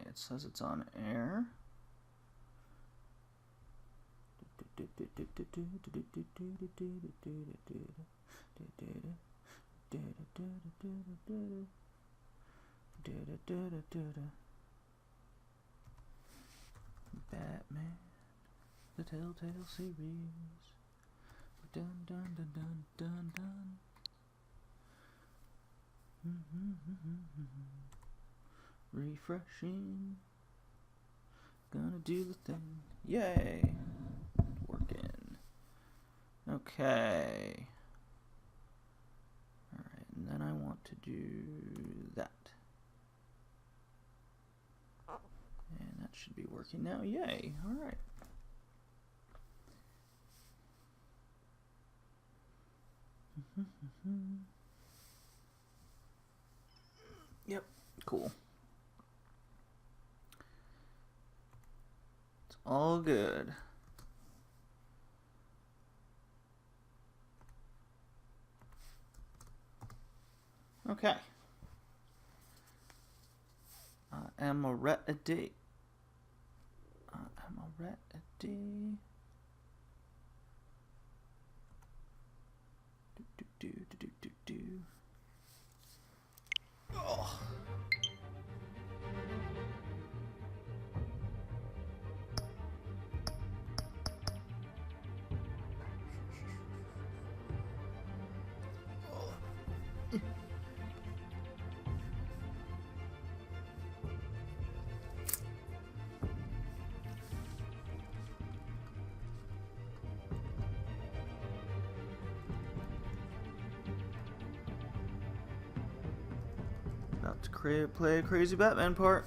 it says it's on air. Batman, the Telltale series. Dun dun dun dun dun dun. Refreshing. Gonna do the thing. Yay! Working. Okay. Alright, and then I want to do that. And that should be working now. Yay! Alright. Yep, cool. It's all good. Okay. I'm ready. Do. Oh. About to play a crazy Batman part.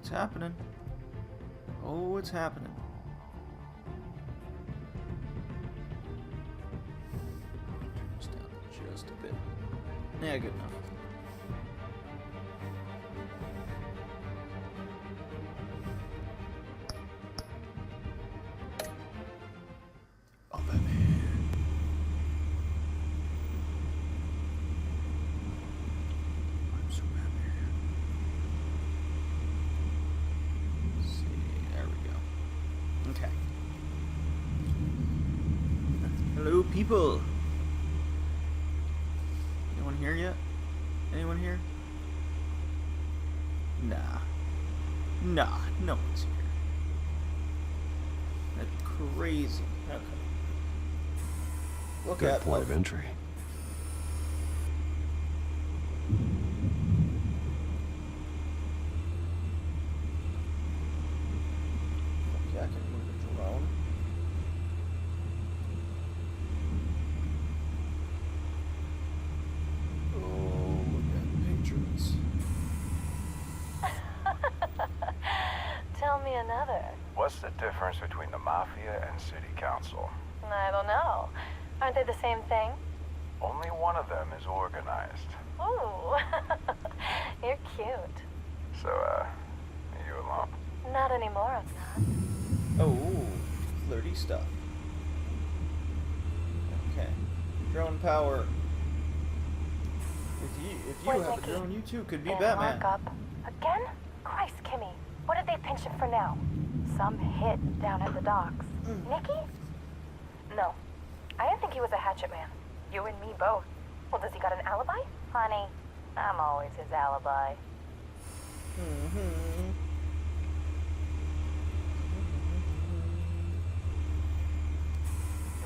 It's happening. Oh, it's happening. Turn this down just a bit. Yeah, good enough. People, anyone here yet? Anyone here? Nah, no one's here. That's crazy. Okay. Look at point of entry. Okay, I can move a drone. Tell me another. What's the difference between the Mafia and City Council? I don't know. Aren't they the same thing? Only one of them is organized. Ooh, you're cute. So, are you alone? Not anymore, I'm not. Oh, flirty stuff. Okay. Drone power. If you Wait, have Nikki. a drone, you too could be And Batman. Mark up. Again? Christ, Kimmy. What did they pinch him for now? Some hit down at the docks. Nikki? No. I didn't think he was a hatchet man. You and me both. Well, does he got an alibi? Honey, I'm always his alibi. You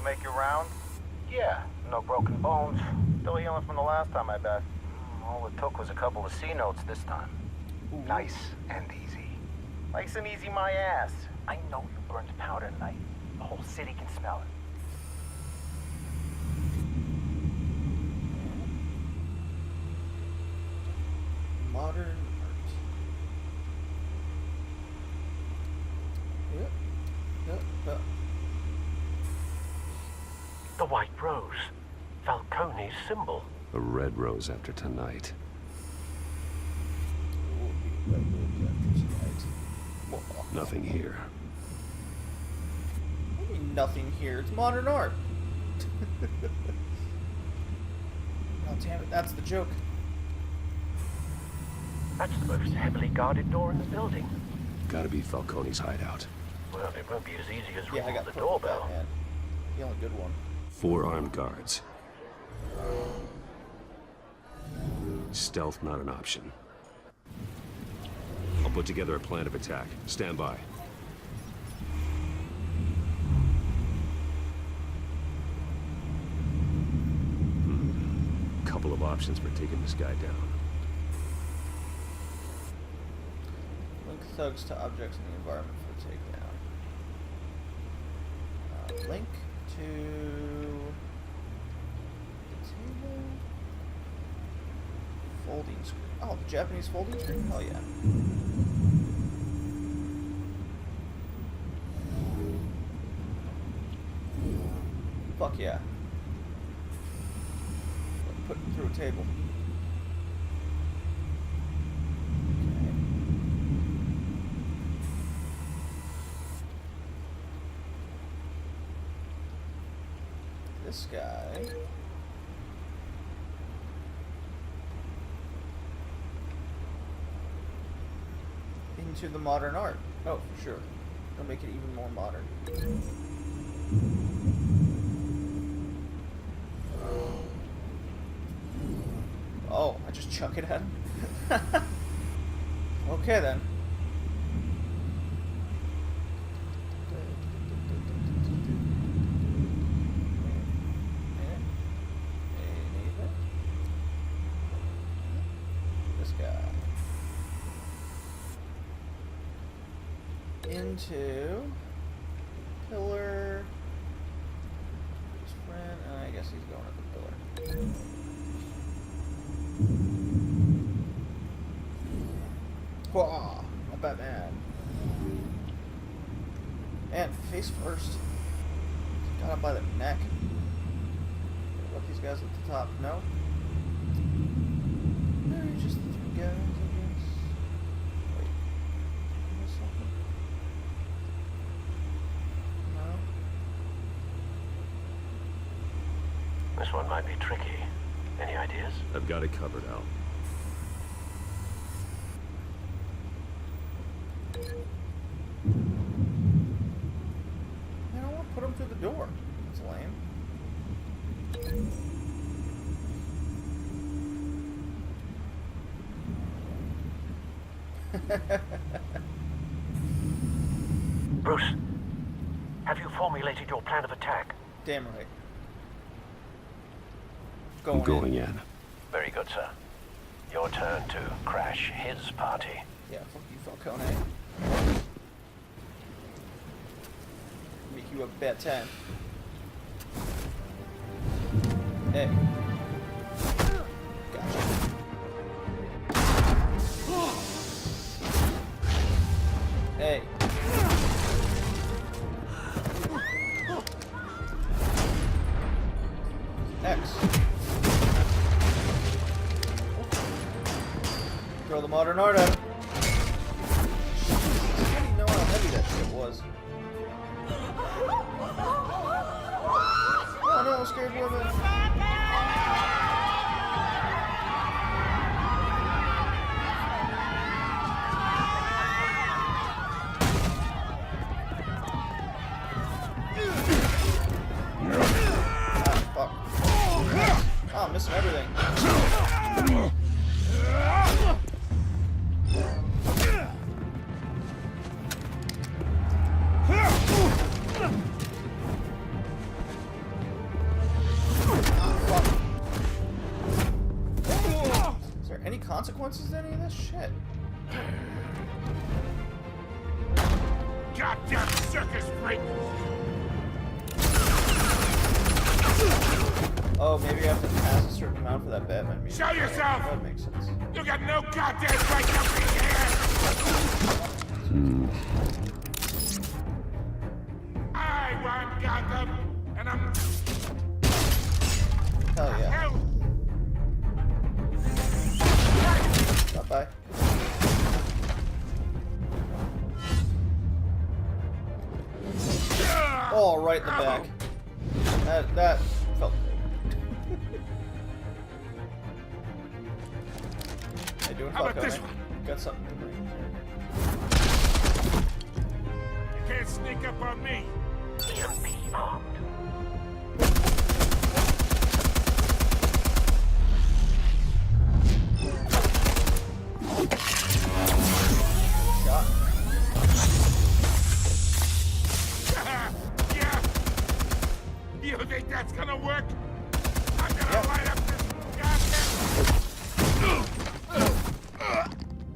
make your round? Yeah, no broken bones. Still healing from the last time, I bet. All it took was a couple of C notes this time. Ooh. Nice and easy. Nice and easy, my ass. I know you burned powder tonight. The whole city can smell it. Modern art. Yep. The White Rose. Falcone's symbol. A red rose after tonight. Nothing here. What do you mean nothing here? It's modern art. damn it, that's the joke. That's the most heavily guarded door in the building. Gotta be Falcone's hideout. Well, it won't be as easy as Yeah, I ringing got the put with that, doorbell. man. The only good one. 4 armed guards. Stealth not an option. I'll put together a plan of attack. Stand by. Couple of options for taking this guy down. Link thugs to objects in the environment for takedown. Link to the table. Folding screen. Oh, the Japanese folding screen? Hell yeah. Fuck yeah. Put it through a table. Okay. This guy. Into the modern art. Oh, for sure. It'll make it even more modern. Oh, I just chuck it at him? Okay then. This guy. Into pillar. His friend. I guess he's going at the pillar. Whoa, a Batman. And face first. Got him by the neck. What these guys at the top? No? No, just the 3 guys, I guess. Wait. Is something? No? This one might be tricky. Any ideas? I've got it covered, Al. I don't want to put him through the door. That's lame. Bruce, have you formulated your plan of attack? Damn right. I'm going in. Very good, sir. Your turn to crash his party. Yeah, fuck you, Falcone. Make you a bet 10. Hey. Gotcha. Hey. X. Throw the modern art at him. I didn't know how heavy that shit was. Oh no, scared women. Ah, fuck. Oh, I'm missing everything. Is there any consequences to any of this shit? Goddamn circus freak! Oh, maybe I have to pass a certain amount for that Batman music. Show yourself! That makes sense. You got no goddamn right to be here! I want Gotham, and I'm Hell yeah. hell. Bye-bye. Oh, right in the back. That felt good. doing, How about Falcone? this one? Got something to bring. You can't sneak up on me. EMP armed. Shot. Yeah. You think that's gonna work? I'm gonna light up this goddamn...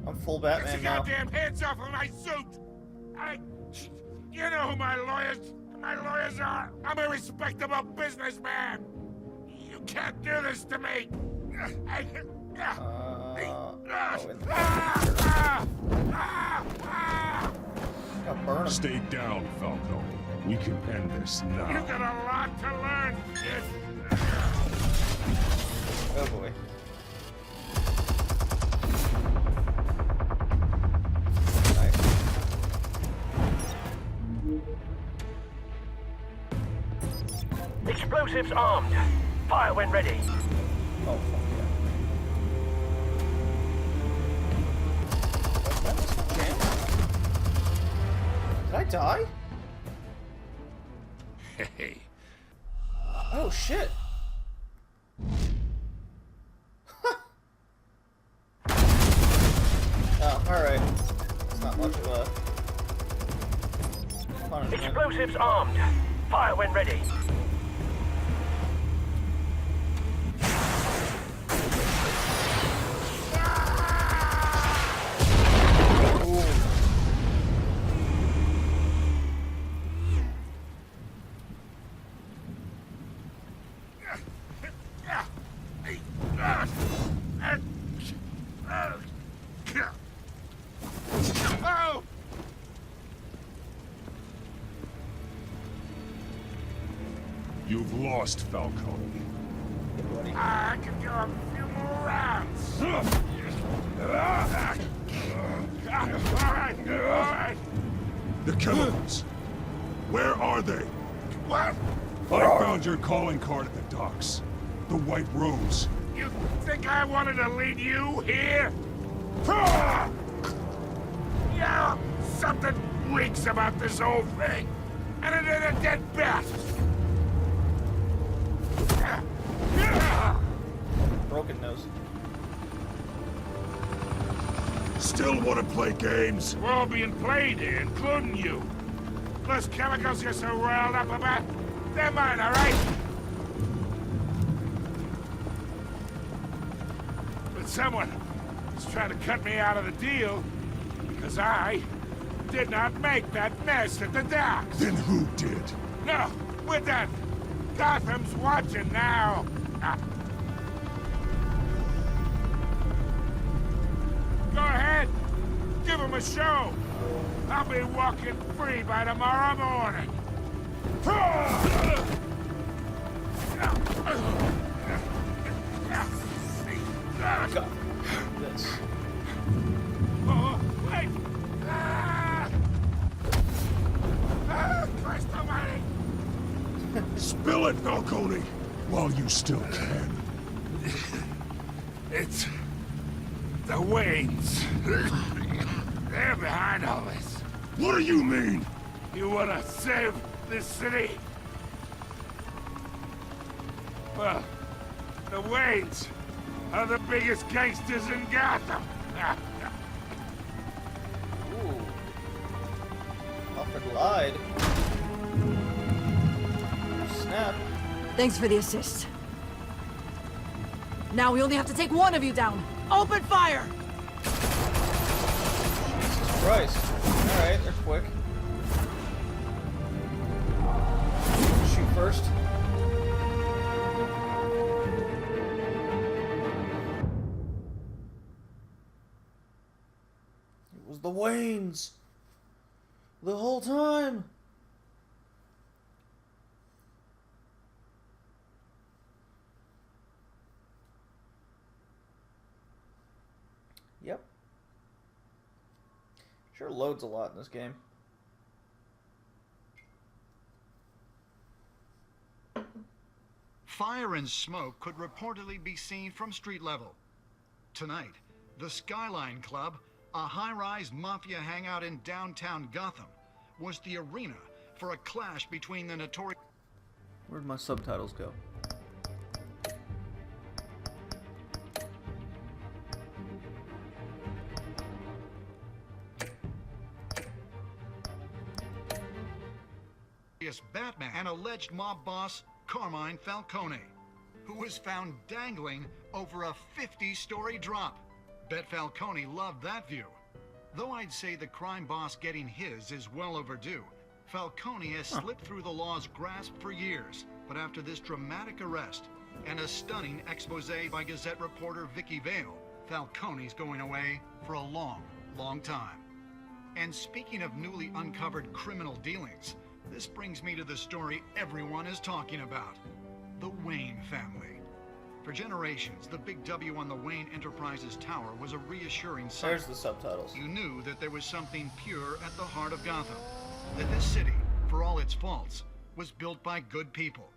I'm full Get Batman your now. goddamn hands off of my suit! You know who my lawyers are! I'm a respectable businessman! You can't do this to me! Got burn him. Stay down, Falcone. We can end this You've now. got a lot to learn, kid! Oh boy. Nice. Explosives armed. Fire when ready. Oh, fuck yeah. Was that this game? Did I die? Hey. Oh, shit. Oh, alright. It's not much of a punishment. Explosives armed. Fire when ready. Oh! You've lost, Falcone. I can go a few more rounds. All right. The chemicals. Where are they? What? I found your calling card at the docks. The White Rose. You think I wanted to lead you here? Yeah, something reeks about this whole thing. And it ain't a dead bat. Broken nose. Still want to play games? We're all being played here, including you. Those chemicals you're so riled up about, they're mine, all right? But someone is trying to cut me out of the deal because I did not make that mess at the docks. Then who did? No, we're done. Gotham's watching now. Go ahead. Give him a show. I'll be walking free by tomorrow morning. God. This. Oh, wait! Christ almighty! Spill it, Falcone, while you still can. It's the Waynes. They're behind all this. What do you mean? You wanna save this city? Well, the Waynes are the biggest gangsters in Gotham. Ooh. Alfred lied. Snap. Thanks for the assist. Now we only have to take one of you down. Open fire! Jesus Christ. Alright, they're quick. Shoot first. It was the Waynes. The whole time. Yep. Sure loads a lot in this game. Fire and smoke could reportedly be seen from street level. Tonight, The Skyline Club, a high-rise mafia hangout in downtown Gotham, was the arena for a clash between the notorious... Where'd my subtitles go? Batman and alleged mob boss Carmine Falcone, who was found dangling over a 50-story drop. Bet Falcone loved that view. Though I'd say the crime boss getting his is well overdue, Falcone has slipped through the law's grasp for years. But after this dramatic arrest and a stunning expose by Gazette reporter Vicky Vale, Falcone's going away for a long, long time. And speaking of newly uncovered criminal dealings, this brings me to the story everyone is talking about. The Wayne family. For generations, the big W on the Wayne Enterprises tower was a reassuring sight. There's the subtitles. You knew that there was something pure at the heart of Gotham. That this city, for all its faults, was built by good people.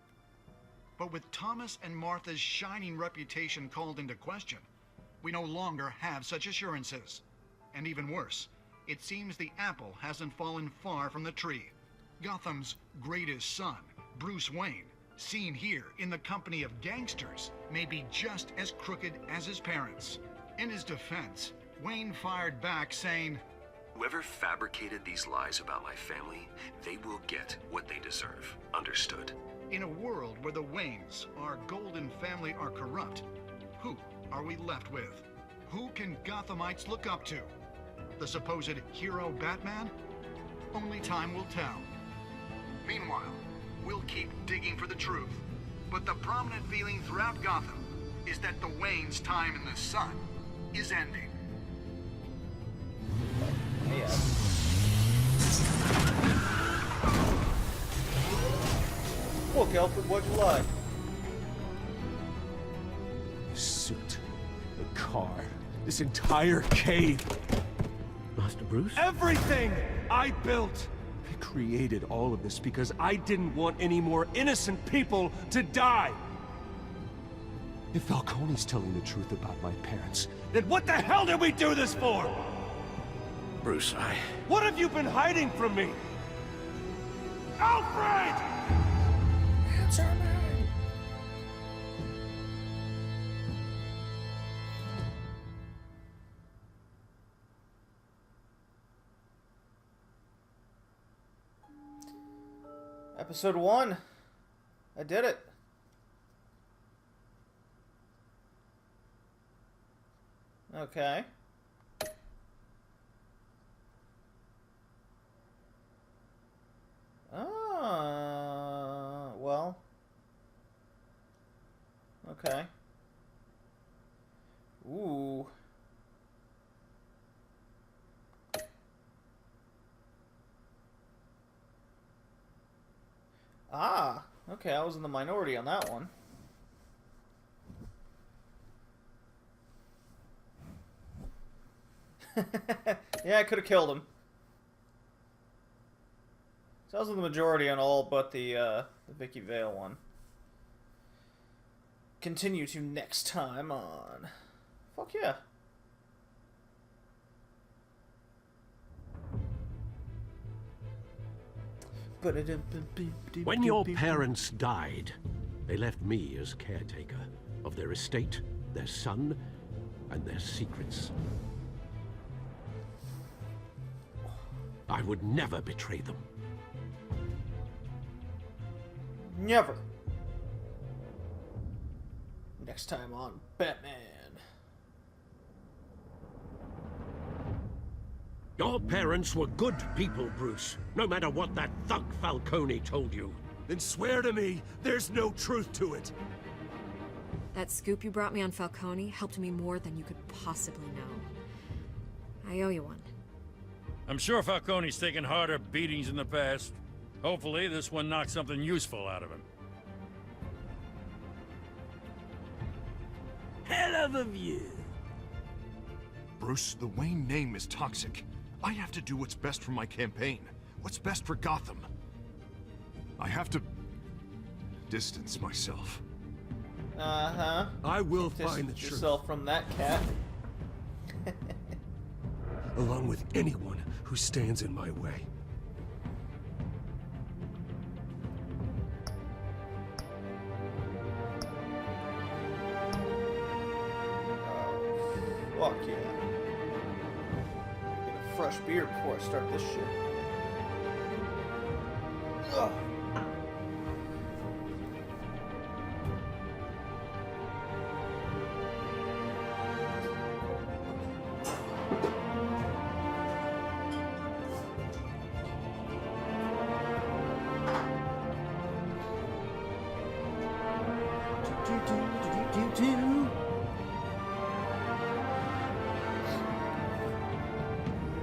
But with Thomas and Martha's shining reputation called into question, we no longer have such assurances. And even worse, it seems the apple hasn't fallen far from the tree. Gotham's greatest son, Bruce Wayne, seen here in the company of gangsters, may be just as crooked as his parents. In his defense, Wayne fired back saying, "Whoever fabricated these lies about my family, they will get what they deserve. Understood?" In a world where the Waynes, our golden family, are corrupt, who are we left with? Who can Gothamites look up to? The supposed hero Batman? Only time will tell. Meanwhile, we'll keep digging for the truth. But the prominent feeling throughout Gotham is that the Waynes' time in the sun is ending. Yeah. Look, Alfred, what'd you like? The suit, the car, this entire cave. Master Bruce? Everything I built! I created all of this because I didn't want any more innocent people to die! If Falcone's telling the truth about my parents, then what the hell did we do this for? Bruce, What have you been hiding from me? Alfred! Answer me! Episode 1. I did it. Okay. Well. Okay. Ooh. Ah, okay, I was in the minority on that one. Yeah, I could have killed him. So I was in the majority on all but the Vicky Vale one. Continue to next time on... Fuck yeah. when your parents died, they left me as caretaker of their estate, their son, and their secrets. I would never betray them. Never. Next time on Batman. Your parents were good people, Bruce, no matter what that thug Falcone told you. Then swear to me there's no truth to it. That scoop you brought me on Falcone helped me more than you could possibly know. I owe you one. I'm sure Falcone's taken harder beatings in the past. Hopefully, this one knocks something useful out of him. Hell of a view. Bruce, the Wayne name is toxic. I have to do what's best for my campaign. What's best for Gotham. I have to distance myself. Uh-huh. I will find the Distance truth. yourself from that cat. Along with anyone who stands in my way. Fuck yeah. Get a fresh beer before I start this shit. Ugh.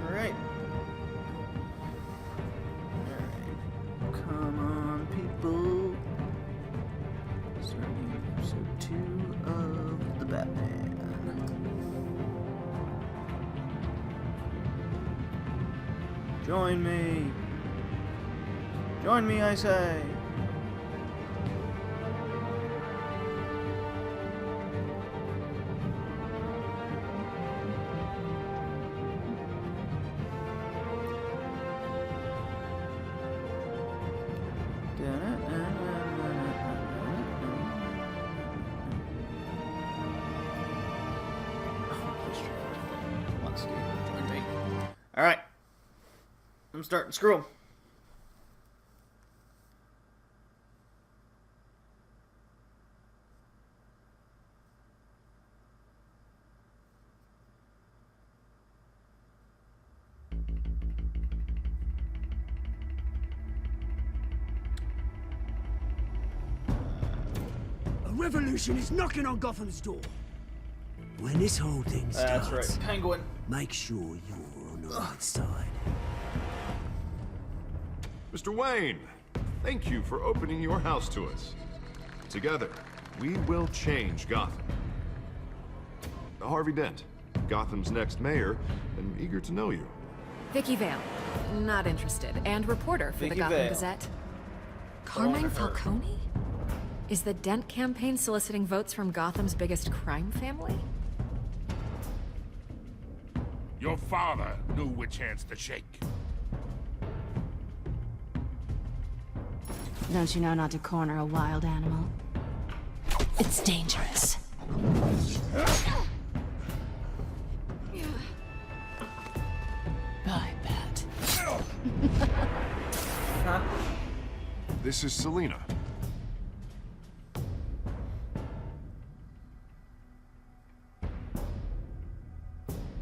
Alright. Come on, people. Starting episode 2 of The Batman. Join me. Join me, I say. Alright. I'm starting. Screw 'em. A revolution is knocking on Gotham's door. When this whole thing starts, That's right. Penguin. make sure you're on the right side. Mr. Wayne, thank you for opening your house to us. Together, we will change Gotham. Harvey Dent, Gotham's next mayor, and eager to know you. Vicky Vale, not interested, and reporter for Vicky the Gotham Vale. Gazette. Carmine Falcone? Is the Dent campaign soliciting votes from Gotham's biggest crime family? Your father knew which hands to shake. Don't you know not to corner a wild animal? It's dangerous. I bet. This is Selina.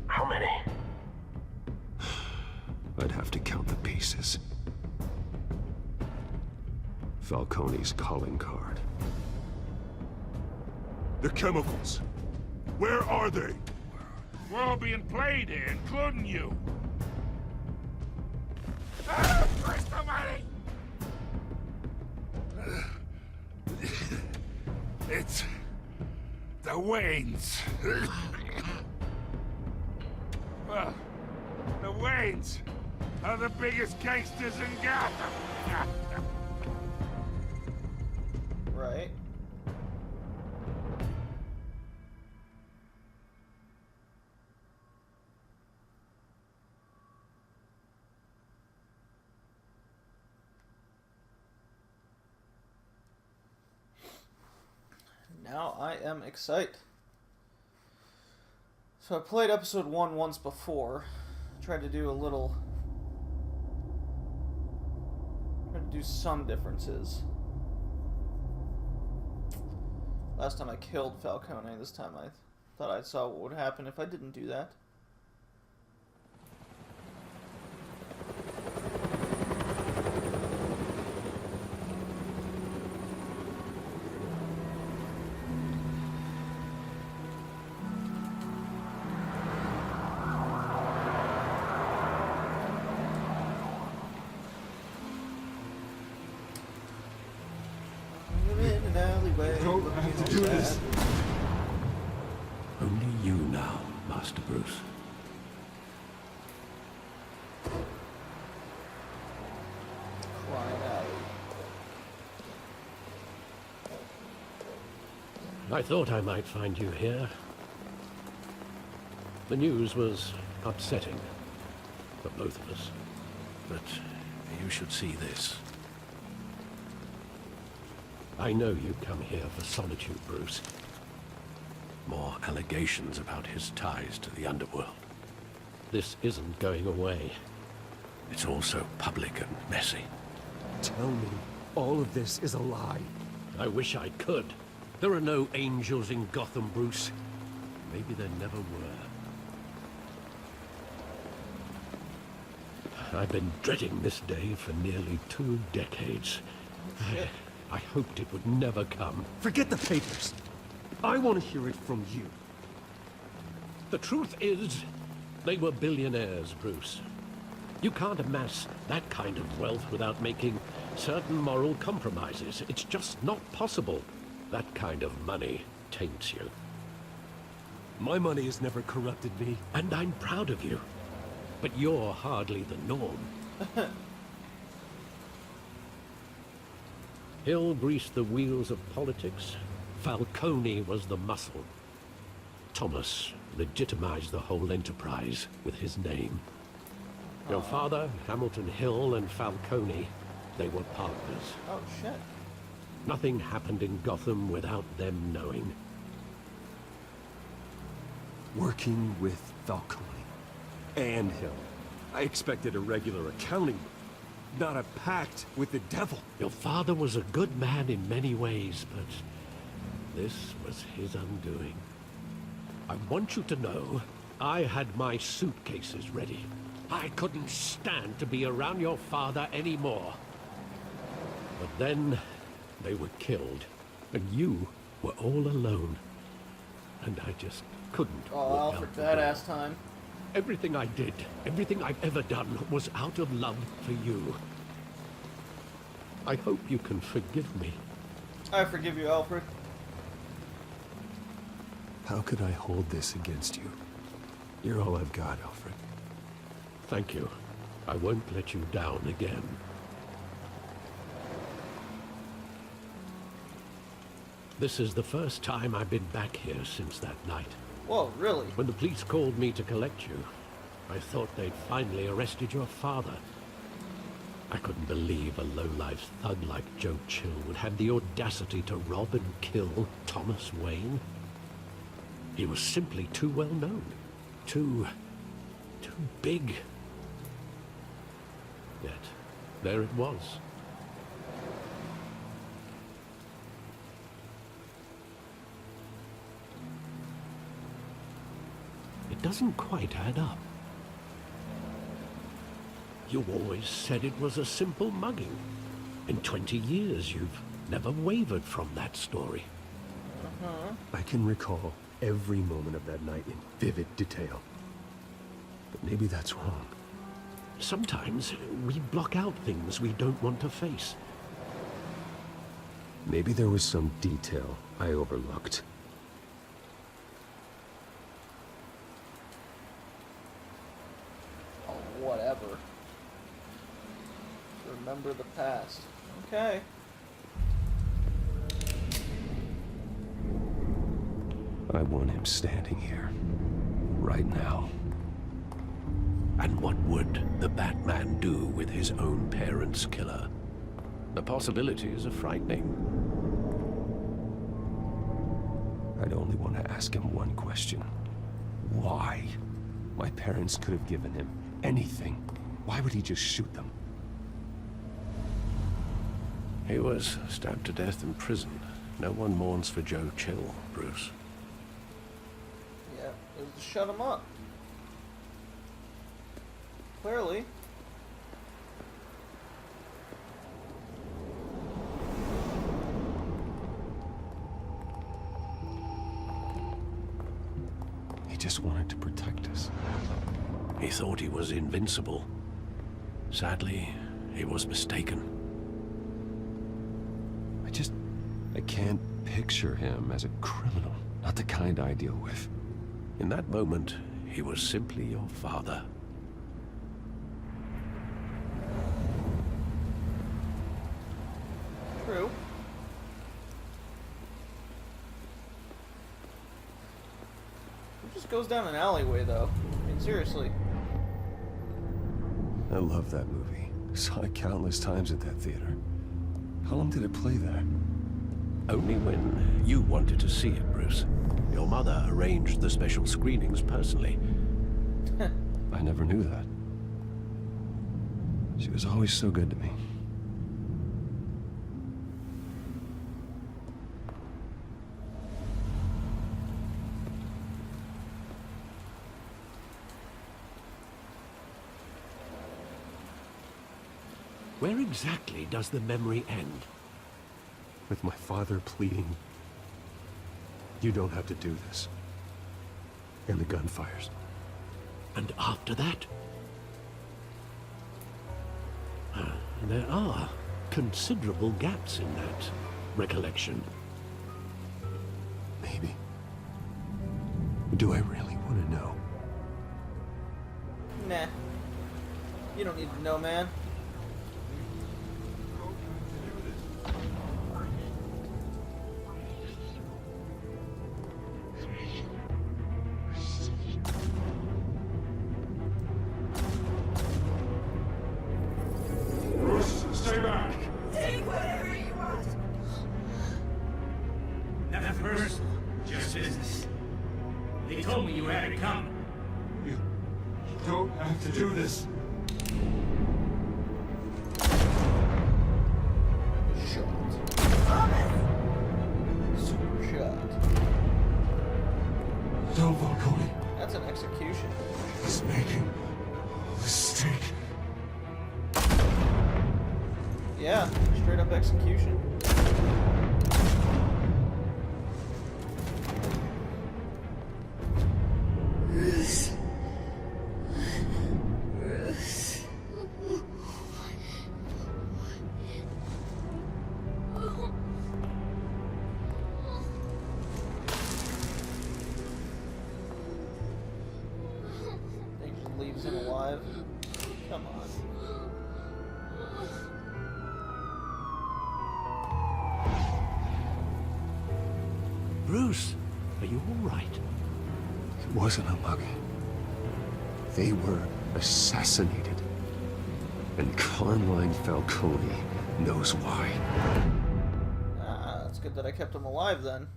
How many? I'd have to count the pieces. Falcone's calling card. The chemicals. Where are they? We're all being played here, including you. Ah, where's the money? It's the Waynes. Well, the Waynes are the biggest gangsters in Gotham. Right. Now I am excited. So I played episode 1 once before. Tried to do some differences. Last time I killed Falcone, this time I thought I saw what would happen if I didn't do that. Don't have to do this. Only you now, Master Bruce. I thought I might find you here. The news was upsetting for both of us. But you should see this. I know you come here for solitude, Bruce. More allegations about his ties to the underworld. This isn't going away. It's also public and messy. Tell me, all of this is a lie. I wish I could. There are no angels in Gotham, Bruce. Maybe there never were. I've been dreading this day for nearly 2 decades. I hoped it would never come. Forget the papers. I want to hear it from you. The truth is, they were billionaires, Bruce. You can't amass that kind of wealth without making certain moral compromises. It's just not possible. That kind of money taints you. My money has never corrupted me. And I'm proud of you. But you're hardly the norm. Hill greased the wheels of politics. Falcone was the muscle. Thomas legitimized the whole enterprise with his name. Your father, Hamilton Hill, and Falcone, they were partners. Oh, shit. Nothing happened in Gotham without them knowing. Working with Falcone and Hill. I expected a regular accounting, not a pact with the devil. Your father was a good man in many ways, but this was his undoing. I want you to know, I had my suitcases ready. I couldn't stand to be around your father anymore. But then, they were killed, and you were all alone. And I just couldn't walk Alfred, out the door. badass time. Everything I did, everything I've ever done, was out of love for you. I hope you can forgive me. I forgive you, Alfred. How could I hold this against you? You're all I've got, Alfred. Thank you. I won't let you down again. This is the first time I've been back here since that night. Whoa, really? When the police called me to collect you, I thought they'd finally arrested your father. I couldn't believe a low-life thug like Joe Chill would have the audacity to rob and kill Thomas Wayne. He was simply too well known. Too big. Yet, there it was. It doesn't quite add up. You always said it was a simple mugging. In 20 years, you've never wavered from that story. I can recall every moment of that night in vivid detail. But maybe that's wrong. Sometimes we block out things we don't want to face. Maybe there was some detail I overlooked. Oh, whatever. Remember the past. Okay. I want him standing here. Right now. And what would the Batman do with his own parents' killer? The possibilities are frightening. I'd only want to ask him one question. Why? My parents could have given him anything. Why would he just shoot them? He was stabbed to death in prison. No one mourns for Joe Chill, Bruce. Yeah, it was to shut him up. Clearly. He just wanted to protect us. He thought he was invincible. Sadly, he was mistaken. I can't picture him as a criminal. Not the kind I deal with. In that moment, he was simply your father. True. just goes down an alleyway, though. I mean, seriously. I love that movie. Saw it countless times at that theater. How long did it play there? Only when you wanted to see it, Bruce. Your mother arranged the special screenings personally. I never knew that. She was always so good to me. Where exactly does the memory end? With my father pleading, "You don't have to do this." And the gun fires. And after that? There are considerable gaps in that recollection. Maybe. Do I really want to know? Nah. You don't need to know, man. Stay back! Take whatever you want. Nothing personal, just business. They told me you had it coming. You don't have to do this. Shot. Super shot. No, Falcone. That's an execution. He's making a mistake. Yeah, straight up execution. Bruce. Bruce. They just leaves him alive. Come on. Bruce, are you all right? It wasn't a mug. They were assassinated. And Carmine Falcone knows why. Ah, it's good that I kept him alive then.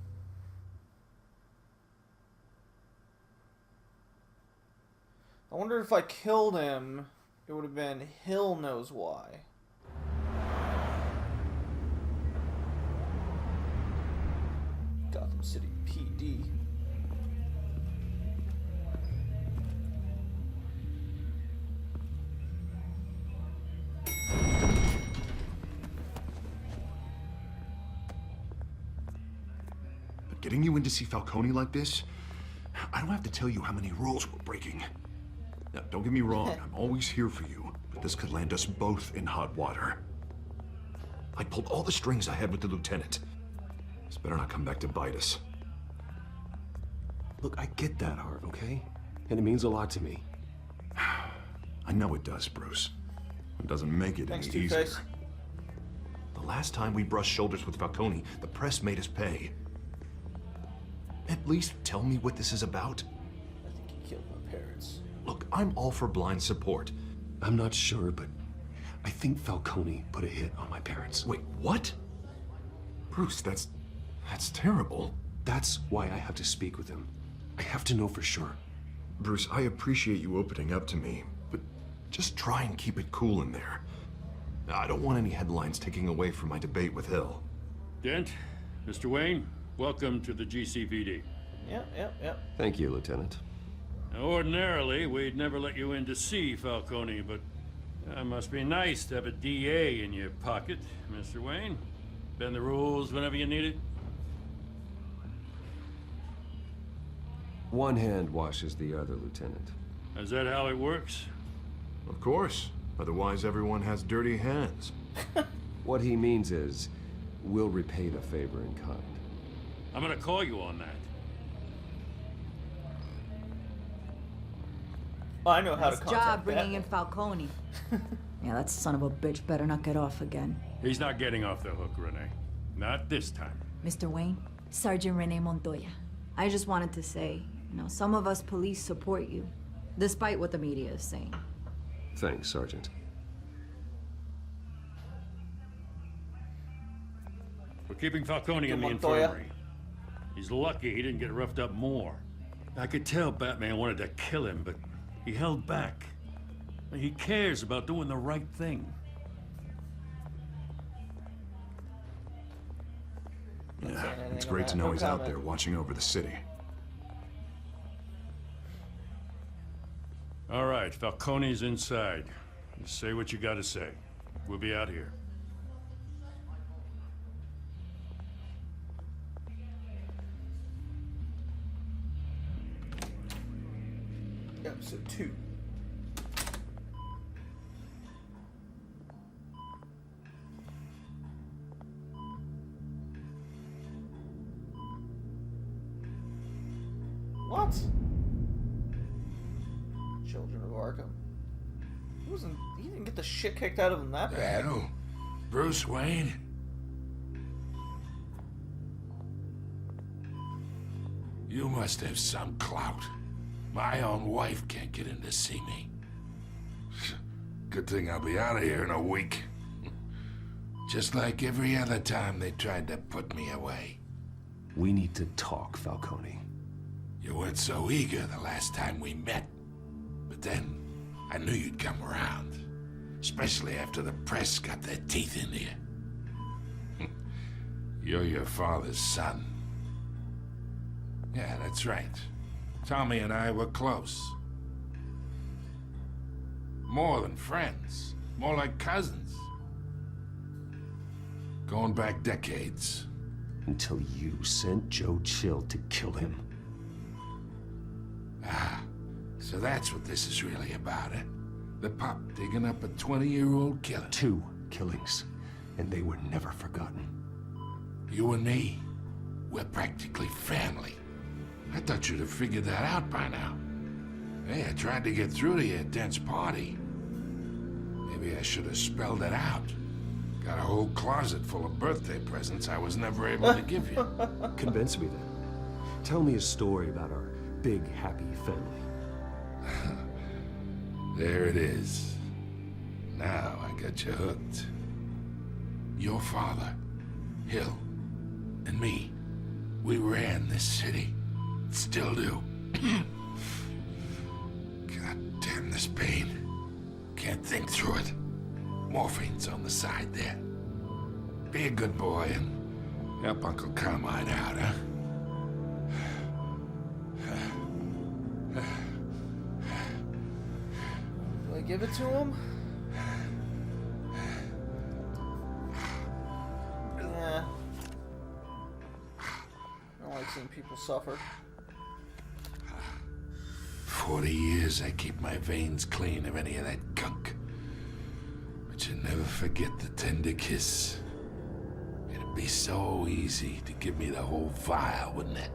I wonder if I killed him, it would have been Hill knows why. Gotham City PD. But getting you in to see Falcone like this, I don't have to tell you how many rules we're breaking. Now, don't get me wrong, I'm always here for you, but this could land us both in hot water. I pulled all the strings I had with the lieutenant. This better not come back to bite us. Look, I get that, Harv, okay? And it means a lot to me. I know it does, Bruce. It doesn't make it Thanks, any easier. Two-Face. The last time we brushed shoulders with Falcone, the press made us pay. At least tell me what this is about. I think he killed my parents. Look, I'm all for blind support. I'm not sure, but I think Falcone put a hit on my parents. Wait, what? Bruce, that's terrible. That's why I have to speak with him. I have to know for sure. Bruce, I appreciate you opening up to me, but just try and keep it cool in there. I don't want any headlines taking away from my debate with Hill. Dent, Mr. Wayne, welcome to the GCPD. Yep. Thank you, Lieutenant. Now, ordinarily, we'd never let you in to see Falcone, but it must be nice to have a DA in your pocket, Mr. Wayne. Bend the rules whenever you need it. One hand washes the other, Lieutenant. Is that how it works? Of course. Otherwise, everyone has dirty hands. What he means is, we'll repay the favor in kind. I'm gonna call you on that. Oh, I know how to Nice contact job bringing Batman. in Falcone. Yeah, that son of a bitch better not get off again. He's not getting off the hook, Renee. Not this time. Mr. Wayne, Sergeant Renee Montoya. I just wanted to say, You know, some of us police support you, despite what the media is saying. Thanks, Sergeant. We're keeping Falcone in the infirmary. He's lucky he didn't get roughed up more. I could tell Batman wanted to kill him, but he held back. He cares about doing the right thing. Yeah, it's great to know he's out there watching over the city. All right, Falcone's inside. You say what you gotta say. We'll be out here. Episode 2. What? Children of Arkham. He didn't get the shit kicked out of him that bad. Hell, Bruce Wayne? You must have some clout. My own wife can't get in to see me. Good thing I'll be out of here in a week. Just like every other time they tried to put me away. We need to talk, Falcone. You weren't so eager the last time we met. But then, I knew you'd come around. Especially after the press got their teeth into you. You're your father's son. Yeah, that's right. Tommy and I were close. More than friends. More like cousins. Going back decades. Until you sent Joe Chill to kill him. Ah, so that's what this is really about, eh? The pup digging up a 20-year-old killer. 2 killings, and they were never forgotten. You and me, we're practically family. I thought you'd have figured that out by now. Hey, I tried to get through to you at Dent's party. Maybe I should have spelled it out. Got a whole closet full of birthday presents I was never able to give you. Convince me then. Tell me a story about our big, happy family. There it is. Now I got you hooked. Your father, Hill, and me, we ran this city. Still do. God damn this pain. Can't think through it. Morphine's on the side there. Be a good boy and help Uncle Carmine out, huh? Will I give it to him? Yeah. I don't like seeing people suffer. 40 years I keep my veins clean of any of that gunk. But you never forget the tender kiss. It'd be so easy to give me the whole vial, wouldn't it?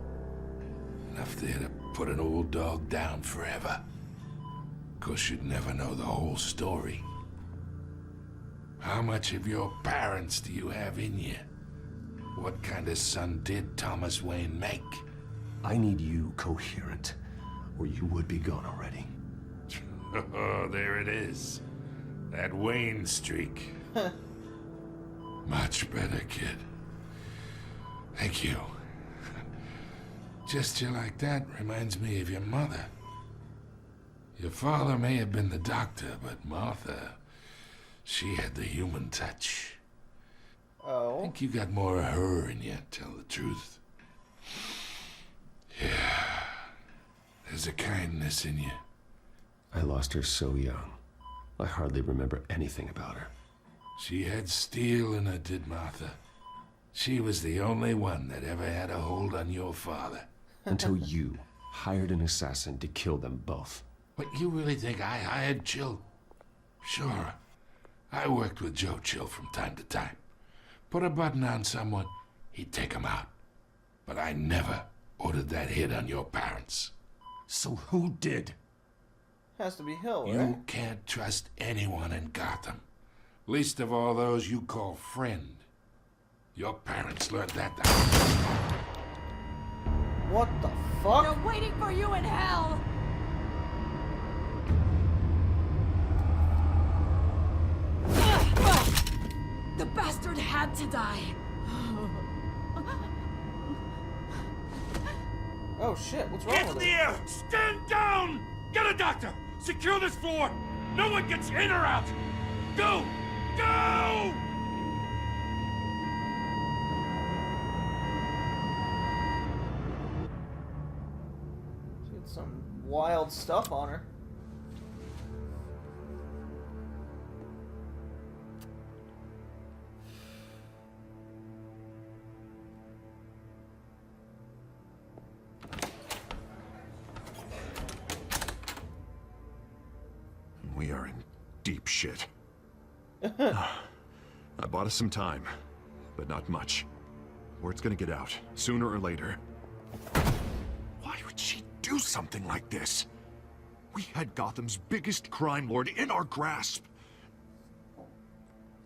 Enough there to put an old dog down forever. Of course, you'd never know the whole story. How much of your parents do you have in you? What kind of son did Thomas Wayne make? I need you coherent, or you would be gone already. Oh, there it is. That Wayne streak. Much better, kid. Thank you. Gesture like that reminds me of your mother. Your father may have been the doctor, but Martha, she had the human touch. Oh? I think you got more of her in you, tell the truth. Yeah. There's a kindness in you. I lost her so young. I hardly remember anything about her. She had steel in her, did Martha. She was the only one that ever had a hold on your father. Until you hired an assassin to kill them both. What, you really think I hired Chill? Sure. I worked with Joe Chill from time to time. Put a button on someone, he'd take him out. But I never ordered that hit on your parents. So who did? Has to be Hill, right? You can't trust anyone in Gotham. Least of all those you call friend. Your parents learned that. What the fuck? They're waiting for you in hell! The bastard had to die. Oh shit, what's wrong Get with in the it? air! Stand down! Get a doctor! Secure this floor! No one gets in or out! Go! Go! She had some wild stuff on her. We are in deep shit. I bought us some time, but not much. Word's gonna get out, sooner or later. Why would she do something like this? We had Gotham's biggest crime lord in our grasp.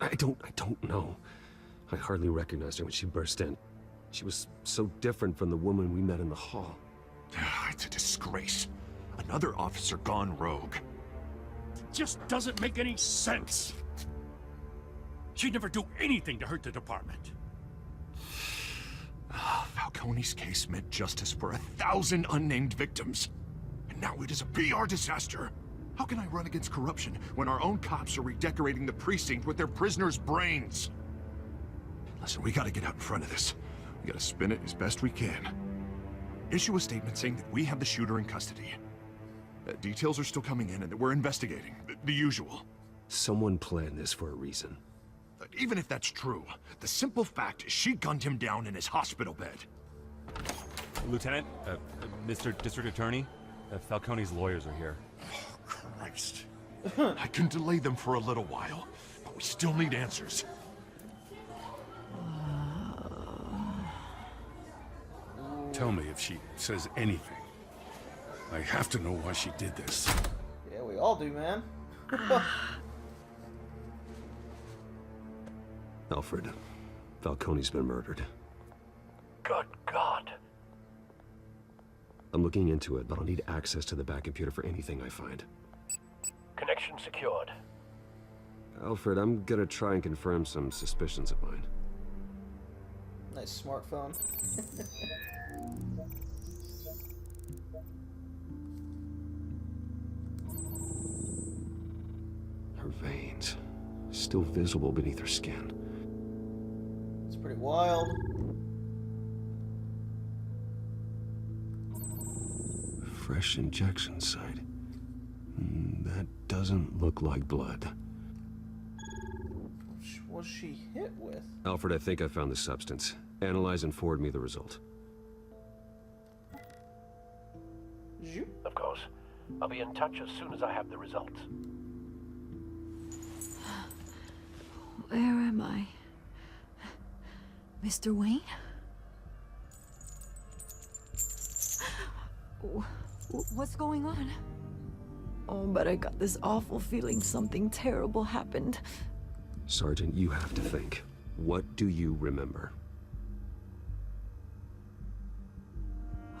I don't know. I hardly recognized her when she burst in. She was so different from the woman we met in the hall. It's a disgrace. Another officer gone rogue. Just doesn't make any sense. She'd never do anything to hurt the department. Falcone's case meant justice for 1,000 unnamed victims. And now it is a PR disaster. How can I run against corruption when our own cops are redecorating the precinct with their prisoners' brains? Listen, we gotta get out in front of this. We gotta spin it as best we can. Issue a statement saying that we have the shooter in custody. Details are still coming in and that we're investigating. The usual. Someone planned this for a reason. Even if that's true, the simple fact is she gunned him down in his hospital bed. Lieutenant, Mr. District Attorney, Falcone's lawyers are here. Oh, Christ. I can delay them for a little while, but we still need answers. Tell me if she says anything. I have to know why she did this. Yeah, we all do, man. Alfred, Falcone's been murdered. Good God. I'm looking into it, but I'll need access to the back computer for anything I find. Connection secured. Alfred, I'm gonna try and confirm some suspicions of mine. Nice smartphone. Her veins, still visible beneath her skin. It's pretty wild. Fresh injection site. That doesn't look like blood. What was she hit with? Alfred, I think I found the substance. Analyze and forward me the result. Of course. I'll be in touch as soon as I have the results. Where am I? Mr. Wayne? What's going on? Oh, but I got this awful feeling something terrible happened. Sergeant, you have to think. What do you remember?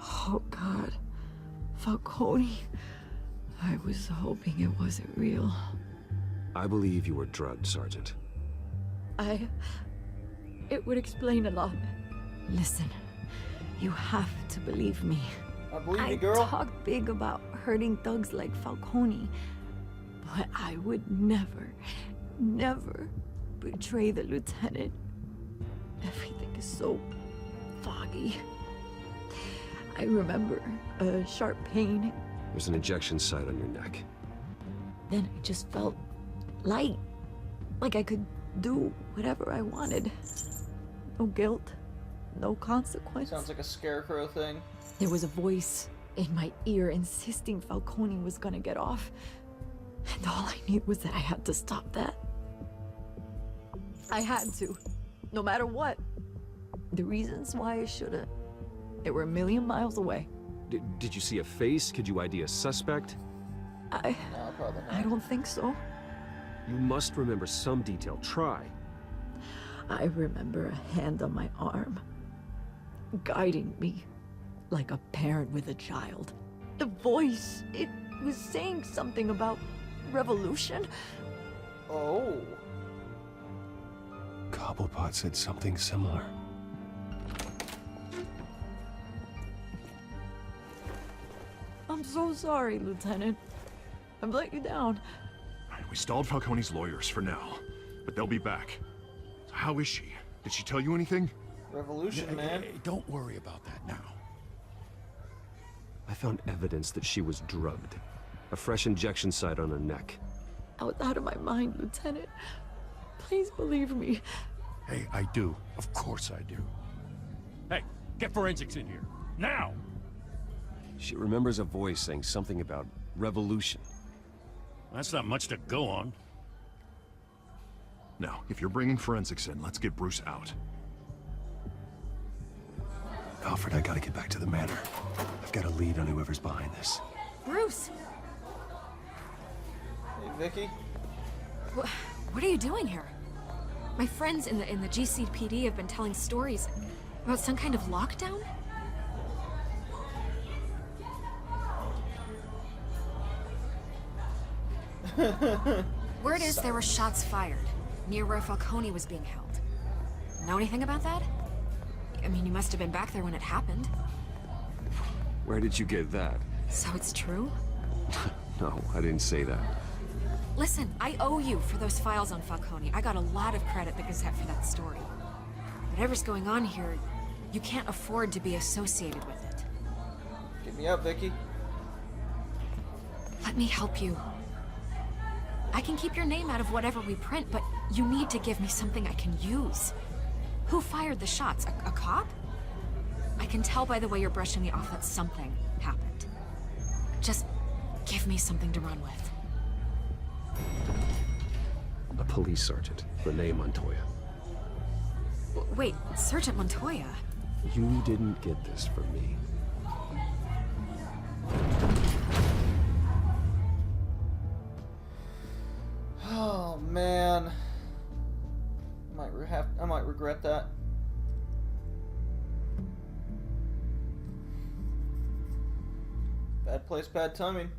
Oh, God. Falcone. I was hoping it wasn't real. I believe you were drugged, Sergeant. It would explain a lot. Listen, you have to believe me. I believe you, girl. I talk big about hurting thugs like Falcone, but I would never, never betray the lieutenant. Everything is so foggy. I remember a sharp pain. There's an injection site on your neck. Then I just felt light, like I could do whatever I wanted. No guilt, no consequence. Sounds like a scarecrow thing. There was a voice in my ear insisting Falcone was gonna get off. And all I knew was that I had to stop that. I had to, no matter what. The reasons why I shouldn't, they were a million miles away. Did you see a face? Could you ID a suspect? No, probably not. I don't think so. You must remember some detail. Try. I remember a hand on my arm, guiding me, like a parent with a child. The voice, it was saying something about revolution. Oh. Cobblepot said something similar. I'm so sorry, Lieutenant. I've let you down. We stalled Falcone's lawyers for now, but they'll be back. How is she? Did she tell you anything? Revolution, man. Hey, don't worry about that now. I found evidence that she was drugged. A fresh injection site on her neck. I was out of my mind, Lieutenant. Please believe me. Hey, I do. Of course I do. Hey, get forensics in here. Now! She remembers a voice saying something about revolution. That's not much to go on. Now, if you're bringing forensics in, let's get Bruce out. Alfred, I gotta get back to the manor. I've got a lead on whoever's behind this. Bruce! Hey, Vicky? What are you doing here? My friends in the GCPD have been telling stories about some kind of lockdown? Word is there were shots fired near where Falcone was being held. Know anything about that? I mean, you must have been back there when it happened. Where did you get that? So it's true? No, I didn't say that. Listen, I owe you for those files on Falcone. I got a lot of credit at the Gazette for that story. Whatever's going on here, you can't afford to be associated with it. Get me up, Vicky. Let me help you. I can keep your name out of whatever we print, but you need to give me something I can use. Who fired the shots? A cop? I can tell by the way you're brushing me off that something happened. Just give me something to run with. A police sergeant, Renee Montoya. Wait, Sergeant Montoya? You didn't get this from me. Oh, man. I might regret that. Bad place, bad timing.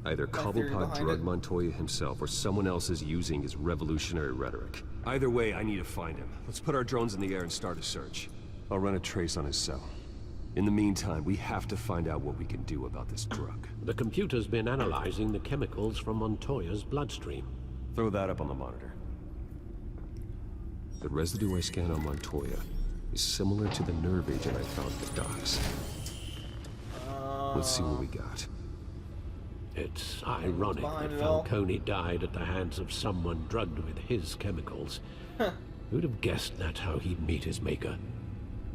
Either Cobblepot drugged Montoya himself, or someone else is using his revolutionary rhetoric. Either way, I need to find him. Let's put our drones in the air and start a search. I'll run a trace on his cell. In the meantime, we have to find out what we can do about this drug. The computer's been analyzing the chemicals from Montoya's bloodstream. Throw that up on the monitor. The residue I scanned on Montoya is similar to the nerve agent I found at the docks. Let's see what we got. It's ironic that Falcone died at the hands of someone drugged with his chemicals. Who'd have guessed that's how he'd meet his maker?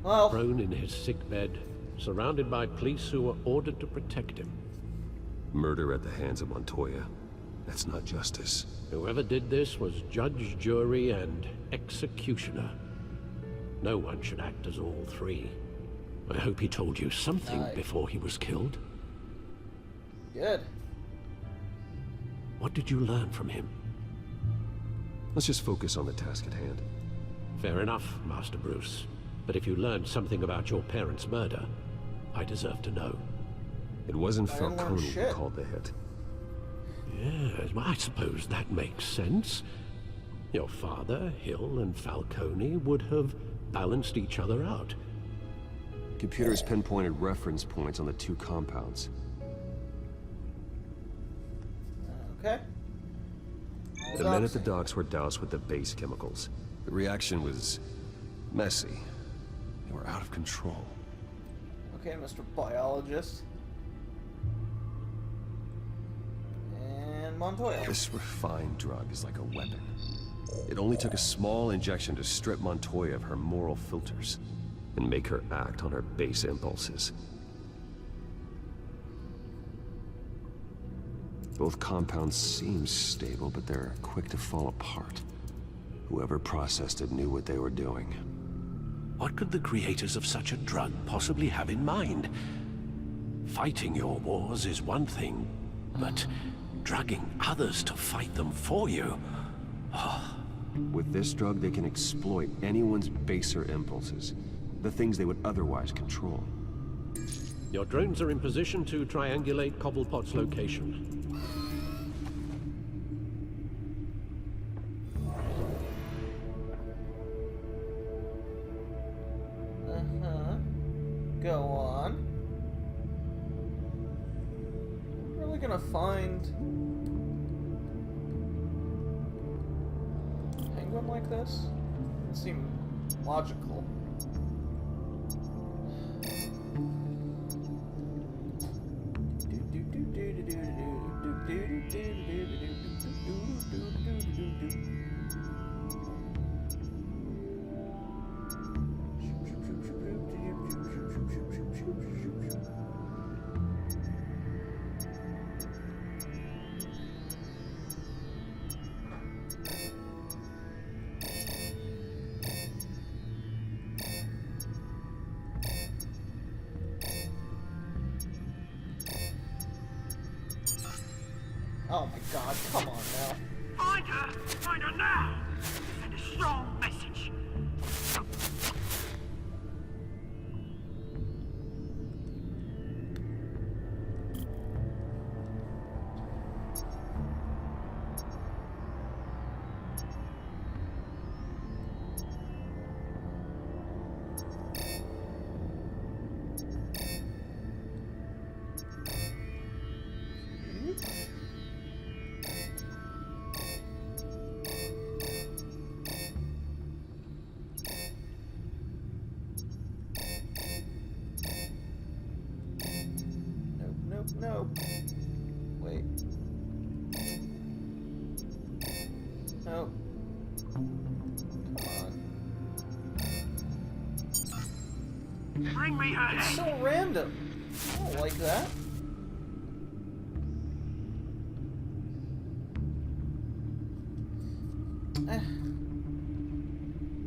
Well, prone in his sickbed, surrounded by police who were ordered to protect him. Murder at the hands of Montoya. That's not justice. Whoever did this was judge, jury, and executioner. No one should act as all three. I hope he told you something before he was killed. Good. What did you learn from him? Let's just focus on the task at hand. Fair enough, Master Bruce. But if you learned something about your parents' murder, I deserve to know. It wasn't Falcone who called the hit. Yes, well, I suppose that makes sense. Your father, Hill, and Falcone would have balanced each other out. Computers pinpointed reference points on the two compounds. Okay. The men at the docks were doused with the base chemicals. The reaction was messy. They were out of control. Okay, Mr. Biologist. And Montoya. This refined drug is like a weapon. It only took a small injection to strip Montoya of her moral filters and make her act on her base impulses. Both compounds seem stable, but they're quick to fall apart. Whoever processed it knew what they were doing. What could the creators of such a drug possibly have in mind? Fighting your wars is one thing, but drugging others to fight them for you? With this drug, they can exploit anyone's baser impulses, the things they would otherwise control. Your drones are in position to triangulate Cobblepot's location. Go on. Really gonna find a penguin like this? Doesn't seem logical. Oh my god, come on now. Find her! Find her now! Send a strong message. No. Wait. No. Come on. Bring me her It's head. so random. I don't like that.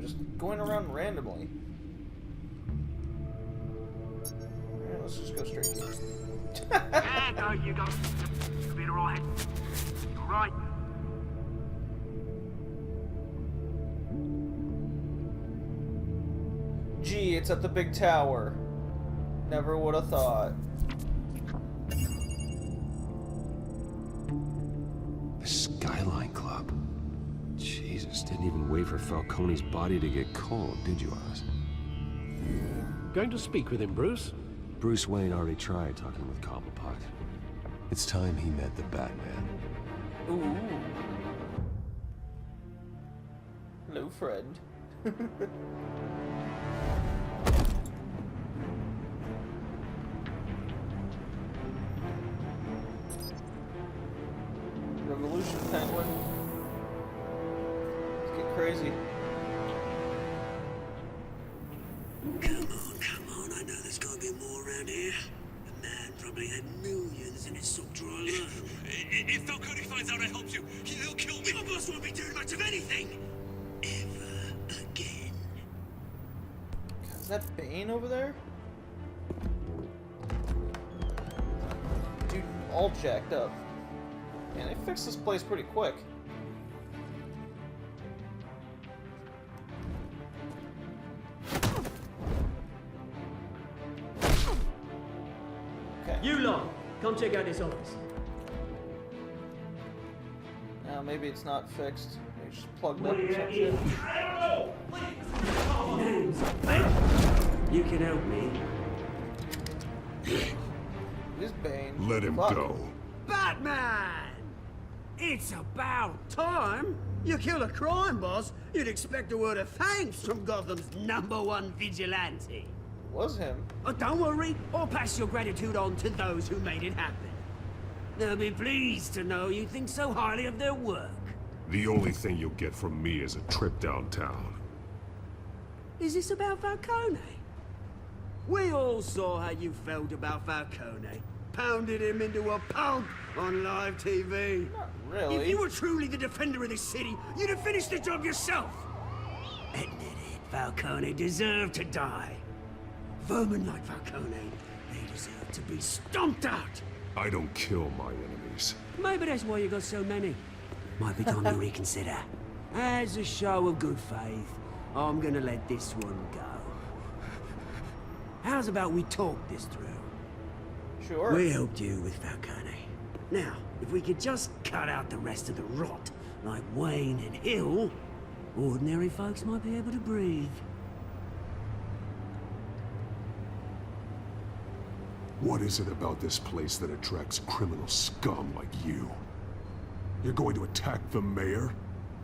Just going around randomly. Alright, let's just go straight here. Yeah, go, you go. You'll be alright. You're right. Gee, it's at the big tower. Never would have thought. The Skyline Club. Jesus, didn't even wait for Falcone's body to get cold, did you, Oz? Going to speak with him, Bruce? Bruce Wayne already tried talking with Cobblepot. It's time he met the Batman. Ooh. Hello, friend. Revolution Penguin. Let's get crazy. Come on, I know there's gotta be more around here. The man probably had millions in his sock drawer alone. If Falcone finds out I helped you, he'll kill me. My boss won't be doing much of anything. Ever again. Is that Bane over there? Dude, all jacked up. Man, they fixed this place pretty quick. Okay. You lot, come check out this office. Now maybe it's not fixed. Maybe it's just plugged up or some shit. You can help me. This Bane. Let him Fuck. go. Batman! It's about time. You kill a crime boss, you'd expect a word of thanks from Gotham's #1 vigilante. It was him. Oh, don't worry, I'll pass your gratitude on to those who made it happen. They'll be pleased to know you think so highly of their work. The only thing you'll get from me is a trip downtown. Is this about Falcone? We all saw how you felt about Falcone. pounded him into a pulp on live TV. Not really. If you were truly the defender of this city, you'd have finished the job yourself. Admit it, Falcone deserved to die. Vermin like Falcone, they deserve to be stomped out. I don't kill my enemies. Maybe that's why you got so many. Might be time to reconsider. As a show of good faith, I'm gonna let this one go. How's about we talk this through? Sure. We helped you with Falcone. Now, if we could just cut out the rest of the rot, like Wayne and Hill, ordinary folks might be able to breathe. What is it about this place that attracts criminal scum like you? You're going to attack the mayor?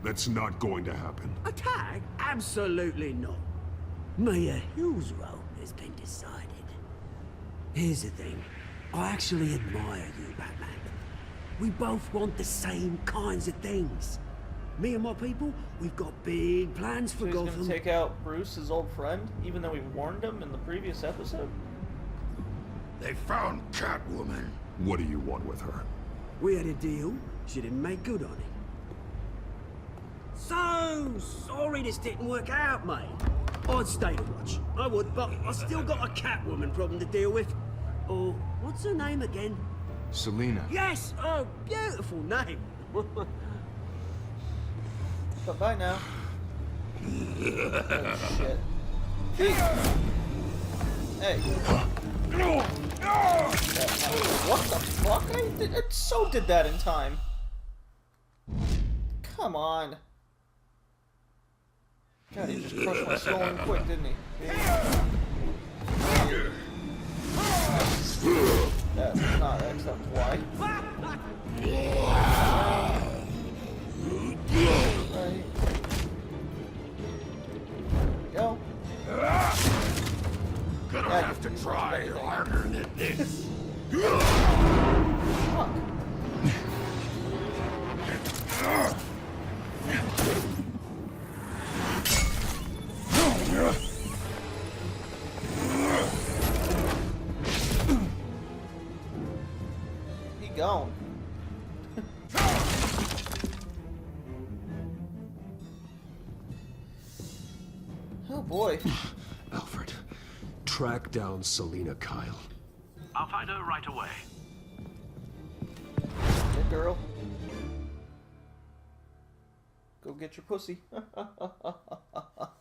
That's not going to happen. Attack? Absolutely not. Mayor Hill's role has been decided. Here's the thing. I actually admire you, Batman. We both want the same kinds of things. Me and my people, we've got big plans for So he's Gotham. gonna take out Bruce, his old friend, even though we warned him in the previous episode? They found Catwoman. What do you want with her? We had a deal. She didn't make good on it. So sorry this didn't work out, mate. I'd stay to watch. I would, but I still got a Catwoman problem to deal with. Oh, what's her name again? Selina. Yes! Oh, beautiful name. Bye-bye now. Oh, shit. Hey. What the fuck? I so did that in time. Come on. God, he just crushed my skull in quick, didn't he? That's not acceptable. Why? Right. Go. Gonna have to try harder than this. Fuck. He gone. Oh boy. Alfred, track down Selina Kyle. I'll find her right away. Hey, girl. Go get your pussy.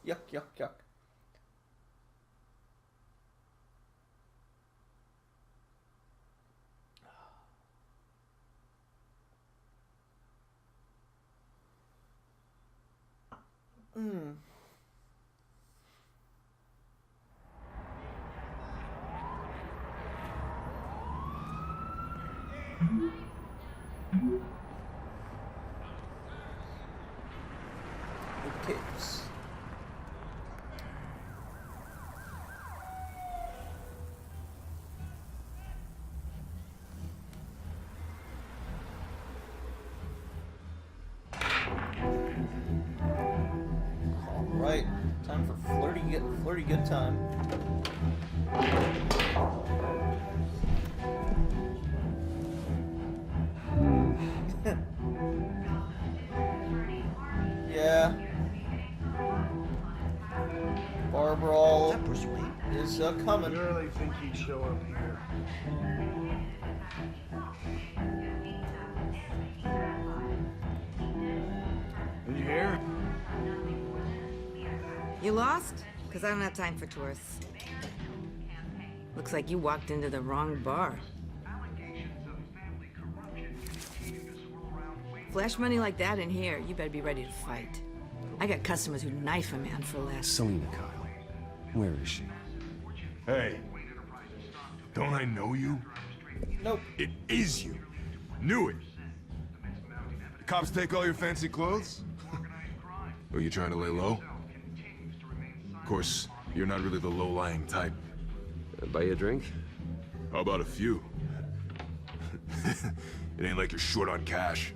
Yuck, yuck, yuck. Hmm. The capes. All right, time for flirty good time. Yeah. Bar brawl is coming. I really think he'd show up here. Did you hear? You lost? Because I don't have time for tourists. Looks like you walked into the wrong bar. Flash money like that in here, you better be ready to fight. I got customers who knife a man for less. Selina Kyle. Where is she? Hey, don't I know you? Nope. It is you. Knew it. The cops take all your fancy clothes? Are you trying to lay low? Of course, you're not really the low-lying type. Buy you a drink? How about a few? It ain't like you're short on cash.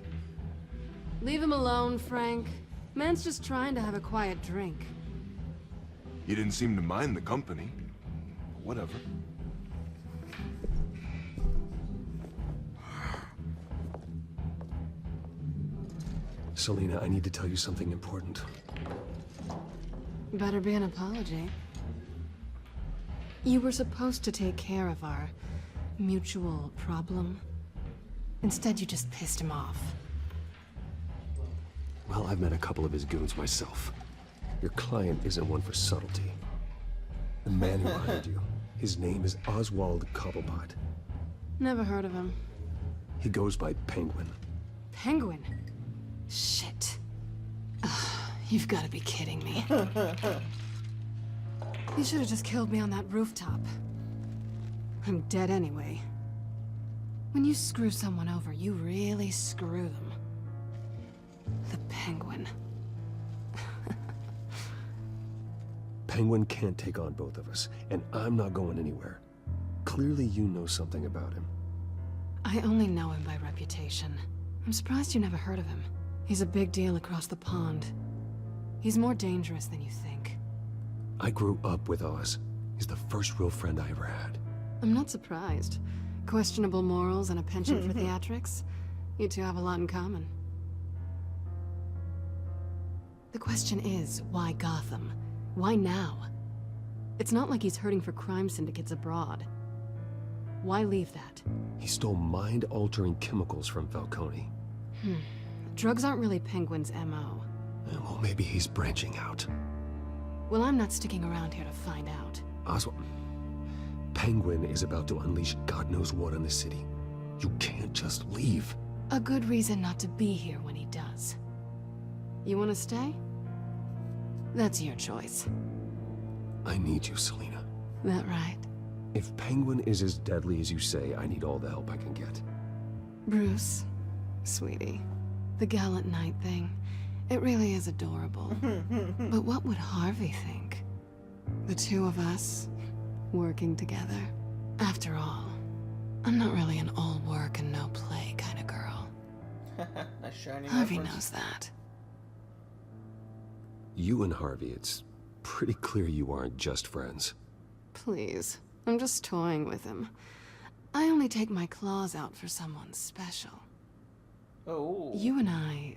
Leave him alone, Frank. Man's just trying to have a quiet drink. You didn't seem to mind the company. Whatever. Selina, I need to tell you something important. Better be an apology. You were supposed to take care of our mutual problem. Instead, you just pissed him off. Well, I've met a couple of his goons myself. Your client isn't one for subtlety. The man who hired you, his name is Oswald Cobblepot. Never heard of him. He goes by Penguin. Penguin? Shit. Ugh, you've got to be kidding me. You should have just killed me on that rooftop. I'm dead anyway. When you screw someone over, you really screw them. The Penguin. Penguin can't take on both of us, and I'm not going anywhere. Clearly you know something about him. I only know him by reputation. I'm surprised you never heard of him. He's a big deal across the pond. He's more dangerous than you think. I grew up with Oz. He's the first real friend I ever had. I'm not surprised. Questionable morals and a penchant for theatrics. You two have a lot in common. The question is, why Gotham? Why now? It's not like he's hurting for crime syndicates abroad. Why leave that? He stole mind-altering chemicals from Falcone. Drugs aren't really Penguin's MO. Well, maybe he's branching out. Well, I'm not sticking around here to find out. Oswald, Penguin is about to unleash God knows what on the city. You can't just leave. A good reason not to be here when he does. You want to stay? That's your choice. I need you, Selina. That right? If Penguin is as deadly as you say, I need all the help I can get. Bruce, sweetie, the gallant knight thing, it really is adorable. But what would Harvey think? The two of us, working together. After all, I'm not really an all work and no play kind of girl. Nice shiny Harvey reference. knows that. You and Harvey, it's pretty clear you aren't just friends. Please, I'm just toying with him. I only take my claws out for someone special. Oh. You and I...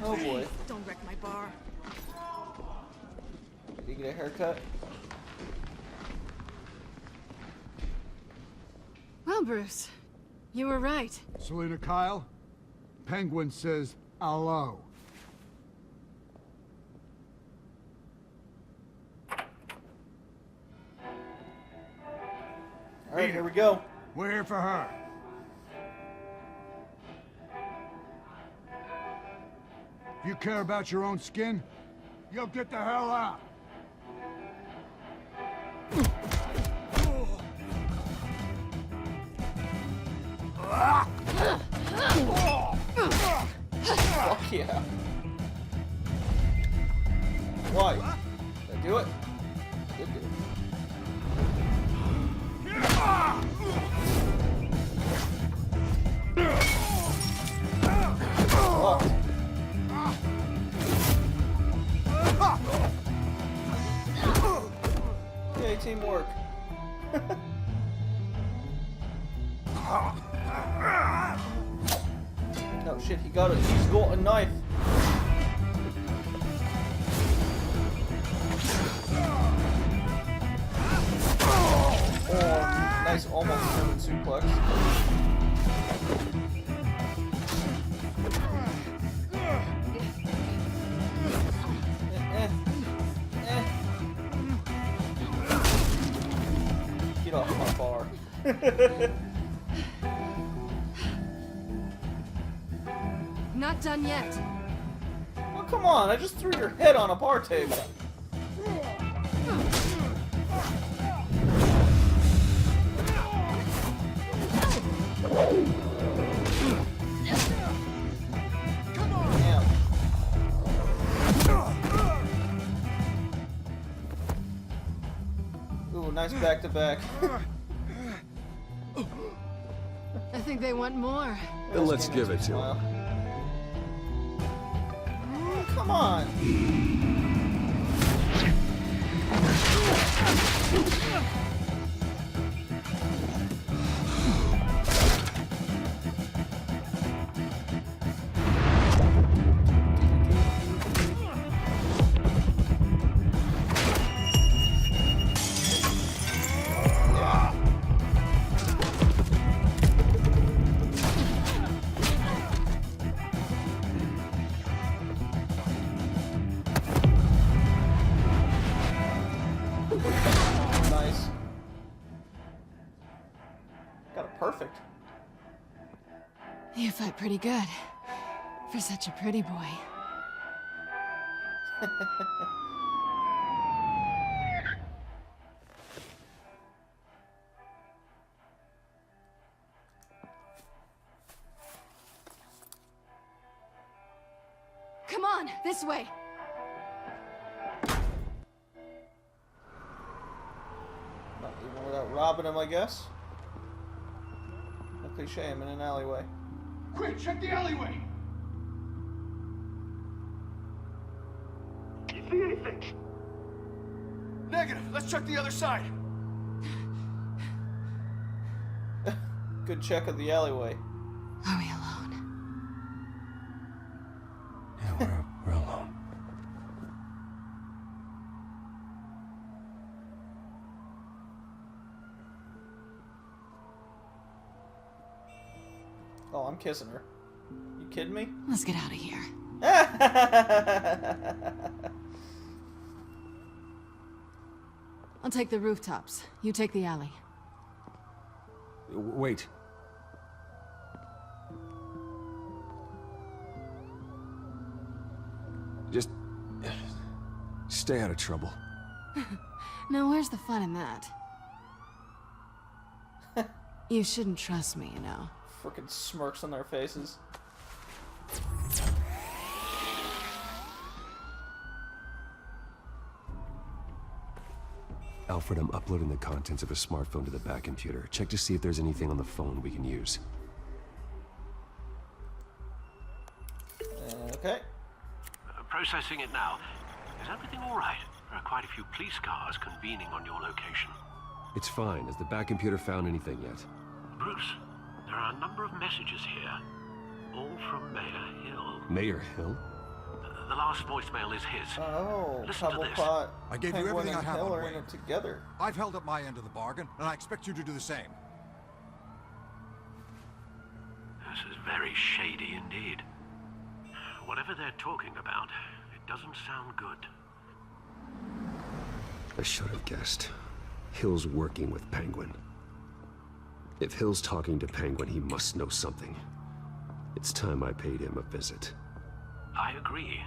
Oh boy. Don't wreck my bar. Did you get a haircut? Well, Bruce, you were right. Selina Kyle, Penguin says hello. All right, here we go. We're here for her. If you care about your own skin, you'll get the hell out. Fuck yeah. Why? Did I do it? I did do it. Fuck. Yay, teamwork. No shit, he got it. He's got a knife. Oh, nice almost German suplex. Get off my bar. Not done yet. Oh, come on, I just threw your head on a bar table. Come on. Damn. Ooh, nice back-to-back. I think they want more. Then let's give it to him. Come on. You fight pretty good. For such a pretty boy. Come on, this way. Not leaving without robbing him, I guess. No cliche, I'm in an alleyway. Quick, check the alleyway! You see anything? Negative. Let's check the other side. Good check of the alleyway. Are we alone? Yeah, we're alone. Oh, I'm kissing her. You kidding me? Let's get out of here. I'll take the rooftops. You take the alley. Wait. Just stay out of trouble. Now, where's the fun in that? You shouldn't trust me, you know. Frickin' smirks on their faces. Alfred, I'm uploading the contents of a smartphone to the back computer. Check to see if there's anything on the phone we can use. Okay. Processing it now. Is everything all right? There are quite a few police cars convening on your location. It's fine. Has the back computer found anything yet? Bruce, there are a number of messages here. All from Mayor Hill. Mayor Hill? The last voicemail is his. Oh, listen to this. I gave you everything I have on Wayne. in it together. I've held up my end of the bargain, and I expect you to do the same. This is very shady indeed. Whatever they're talking about, it doesn't sound good. I should have guessed. Hill's working with Penguin. If Hill's talking to Penguin, he must know something. It's time I paid him a visit. I agree.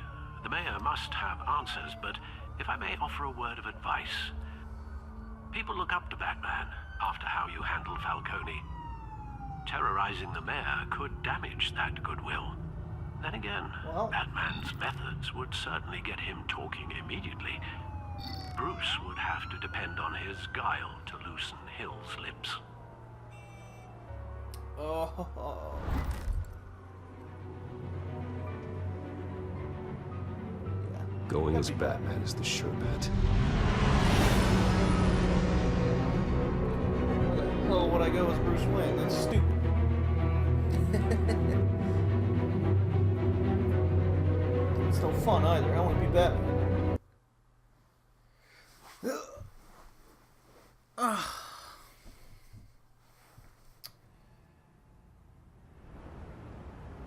The mayor must have answers, but if I may offer a word of advice. People look up to Batman after how you handled Falcone. Terrorizing the mayor could damage that goodwill. Then again, Batman's methods would certainly get him talking immediately. Bruce would have to depend on his guile to loosen Hill's lips. Oh. Going as Batman is the sure bet. Oh, would I go as Bruce Wayne? That's stupid. It's no fun either. I want to be Batman.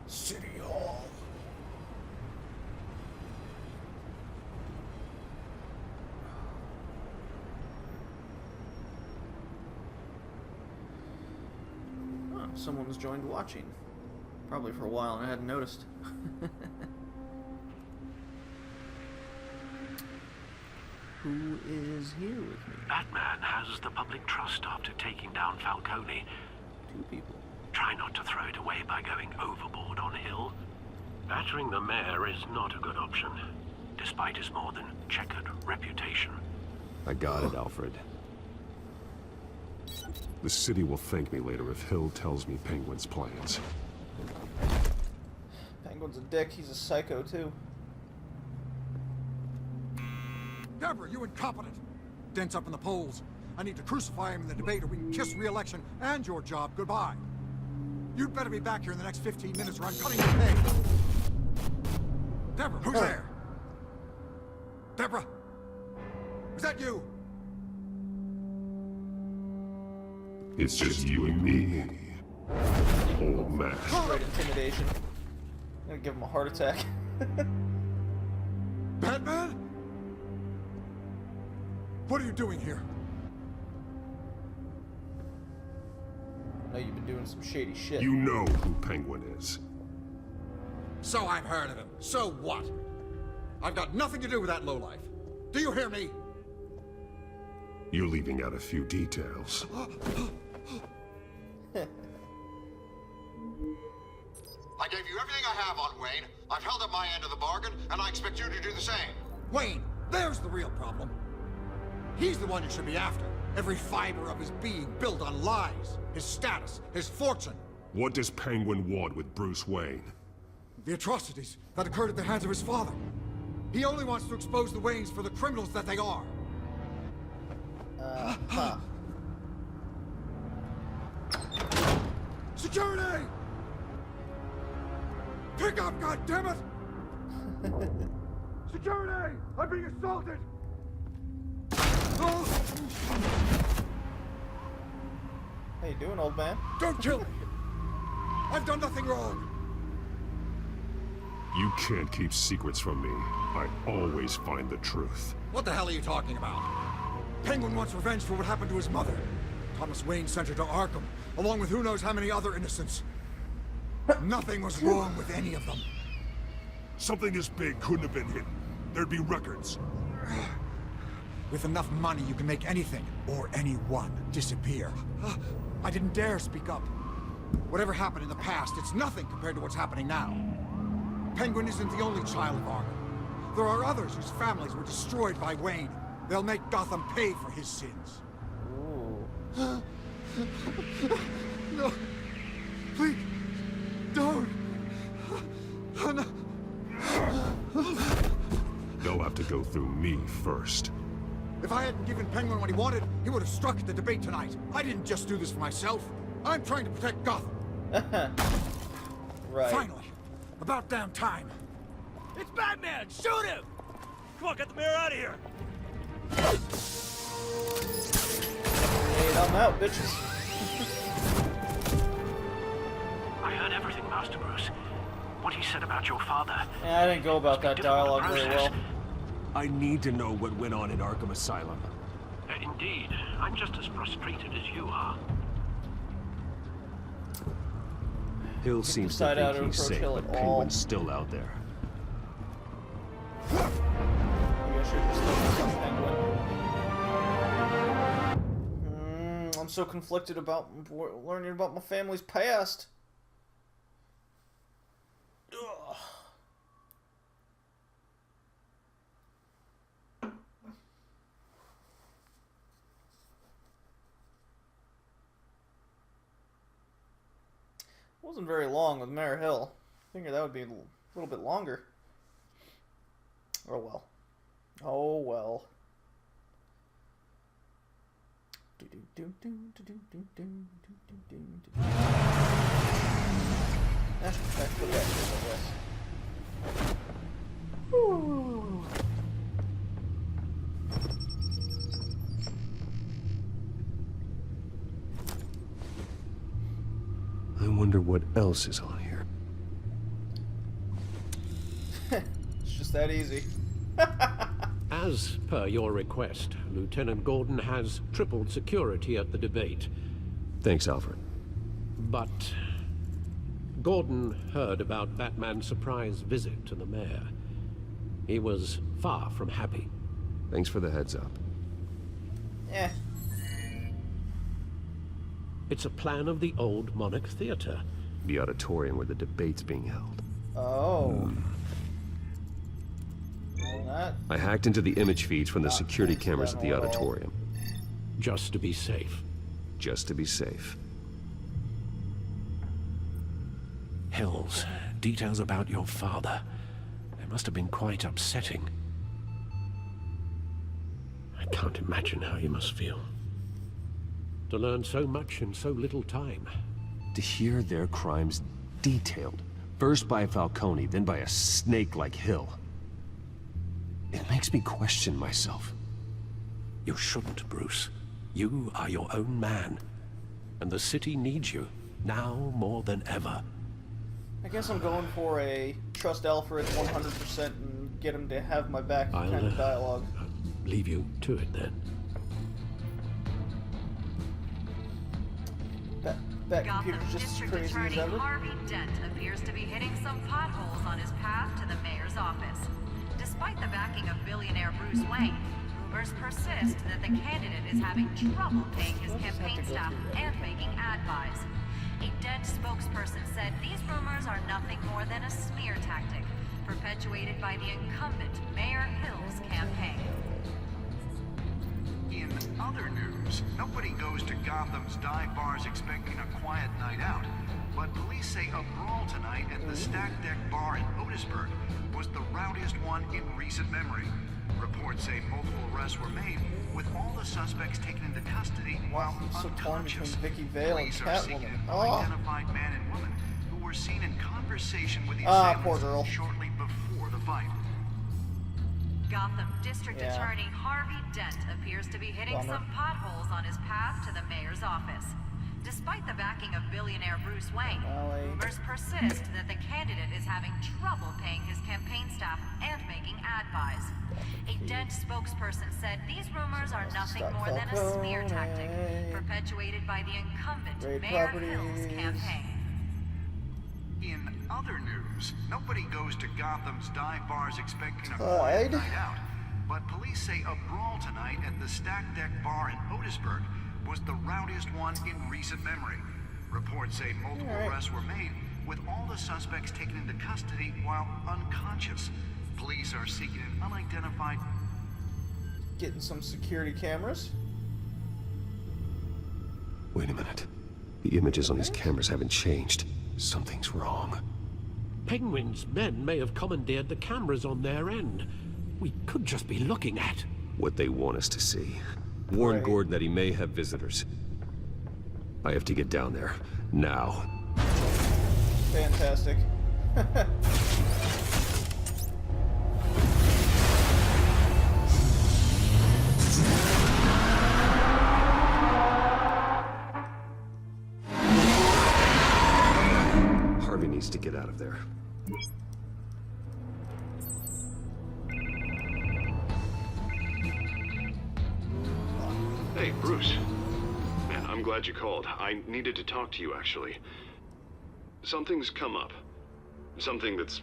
City Hall. Oh, someone's joined watching. Probably for a while and I hadn't noticed. Who is here with me? Batman has the public trust after taking down Falcone. Two people. Try not to throw it away by going overboard on Hill. Battering the mayor is not a good option, despite his more than checkered reputation. I got it, Alfred. The city will thank me later if Hill tells me Penguin's plans. Penguin's a dick, he's a psycho too. Deborah, you incompetent! Dents up in the polls. I need to crucify him in the debate or we can kiss re-election and your job goodbye. You'd better be back here in the next 15 minutes or I'm cutting your pay. Deborah, who's there? Deborah? Is that you? It's just you and me. Old man. Great intimidation. I'm gonna give him a heart attack. Batman? What are you doing here? I know you've been doing some shady shit. You know who Penguin is. So I've heard of him. So what? I've got nothing to do with that lowlife. Do you hear me? You're leaving out a few details. I gave you everything I have on Wayne. I've held up my end of the bargain, and I expect you to do the same. Wayne, there's the real problem. He's the one you should be after. Every fiber of his being built on lies. His status, his fortune. What does Penguin want with Bruce Wayne? The atrocities that occurred at the hands of his father. He only wants to expose the Waynes for the criminals that they are. Security! Pick up, goddammit! Security! I'm being assaulted! Oh. How you doing, old man? Don't kill me! I've done nothing wrong! You can't keep secrets from me. I always find the truth. What the hell are you talking about? Penguin wants revenge for what happened to his mother. Thomas Wayne sent her to Arkham, along with who knows how many other innocents. Nothing was wrong with any of them. Something this big couldn't have been hidden. There'd be records. With enough money, you can make anything, or anyone, disappear. I didn't dare speak up. Whatever happened in the past, it's nothing compared to what's happening now. Penguin isn't the only child of Arkham. There are others whose families were destroyed by Wayne. They'll make Gotham pay for his sins. Ooh. No. Please. Don't. No. They'll have to go through me first. If I hadn't given Penguin what he wanted, he would have struck at the debate tonight. I didn't just do this for myself. I'm trying to protect Gotham. Right. Finally. About damn time. It's Batman! Shoot him! Come on, get the mayor out of here! Hey, I'm out, bitches. I heard everything, Master Bruce. What he said about your father. Yeah, I didn't go about that dialogue very well. I need to know what went on in Arkham Asylum. Indeed. I'm just as frustrated as you are. Hill seems to think he's safe, but Penguin's still out there. Maybe I should just focus on Penguin. I'm so conflicted about learning about my family's past. Ugh. Wasn't very long with Mayor Hill. I figured that would be a little bit longer. Oh well. Oh well. Okay. I wonder what else is on here. It's just that easy. As per your request, Lieutenant Gordon has tripled security at the debate. Thanks, Alfred. But Gordon heard about Batman's surprise visit to the mayor. He was far from happy. Thanks for the heads up. Yeah. It's a plan of the old Monarch Theater. The auditorium where the debate's being held. Oh. I hacked into the image feeds from the security cameras at the auditorium. Just to be safe. Just to be safe. Hills, details about your father. They must have been quite upsetting. I can't imagine how you must feel. To learn so much in so little time. To hear their crimes detailed, first by Falcone, then by a snake like Hill. It makes me question myself. You shouldn't, Bruce. You are your own man. And the city needs you, now more than ever. I guess I'm going for a trust Alfred 100% and get him to have my back kind of dialogue. I'll leave you to it then. That computer's just as District crazy as Attorney ever. Harvey Dent appears to be hitting some potholes on his path to the mayor's office. Despite the backing of billionaire Bruce Wayne, rumors persist that the candidate is having trouble paying his campaign staff and making ad buys. A Dent spokesperson said these rumors are nothing more than a smear tactic, perpetuated by the incumbent Mayor Hill's campaign. In other news, nobody goes to Gotham's dive bars expecting a quiet night out, but police say a brawl tonight at the Stack Deck Bar in Otisburg was the rowdiest one in recent memory. Reports say multiple arrests were made, with all the suspects taken into custody while So torn between unconscious. Vicky Vale and Police are seeking an Catwoman. unidentified man and woman who were seen in conversation with the Poor girl. assailants shortly before the fight. Gotham District Yeah. Attorney Harvey Dent appears to be hitting Bummer. some potholes on his path to the mayor's office. Despite the backing of billionaire Bruce Wayne, rumors persist that the candidate is having trouble paying his campaign staff and making ad buys. A Dent spokesperson said these rumors are nothing more than a smear tactic, perpetuated by the incumbent Raid Mayor properties. Hill's campaign. In other news, nobody goes to Gotham's dive bars expecting a Hide. quiet night out, but police say a brawl tonight at the Stack Deck Bar in Otisburg was the rowdiest one in recent memory. Reports say multiple arrests were made, with all the suspects taken into custody while unconscious. Police are seeking an unidentified... Getting some security cameras. Wait a minute. The images on these cameras haven't changed. Something's wrong. Penguin's men may have commandeered the cameras on their end. We could just be looking at What they want us to see. Warn Gordon that he may have visitors. I have to get down there. Now. Fantastic. Harvey needs to get out of there. Hey, Bruce. Man, I'm glad you called. I needed to talk to you, actually. Something's come up. Something that's...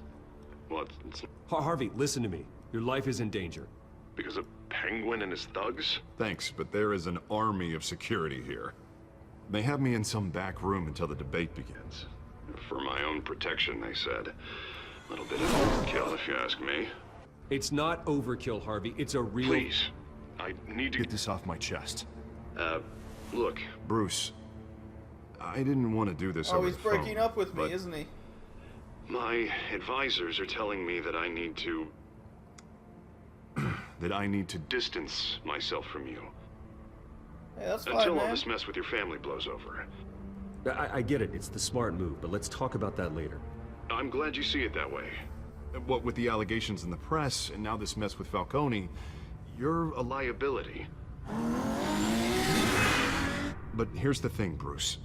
well, it's... Harvey, listen to me. Your life is in danger. Because of Penguin and his thugs? Thanks, but there is an army of security here. They have me in some back room until the debate begins. For my own protection, they said. A little bit of overkill, if you ask me. It's not overkill, Harvey. It's a real... Please. I need to... Get this off my chest. Look. Bruce, I didn't want to do this over he's the phone, breaking up with me, but isn't he? My advisors are telling me that I need to... that I need to distance myself from you. Hey, that's fine, Until all man. this mess with your family blows over. I get it. It's the smart move, but let's talk about that later. I'm glad you see it that way. What with the allegations in the press, and now this mess with Falcone, you're a liability. But here's the thing, Bruce.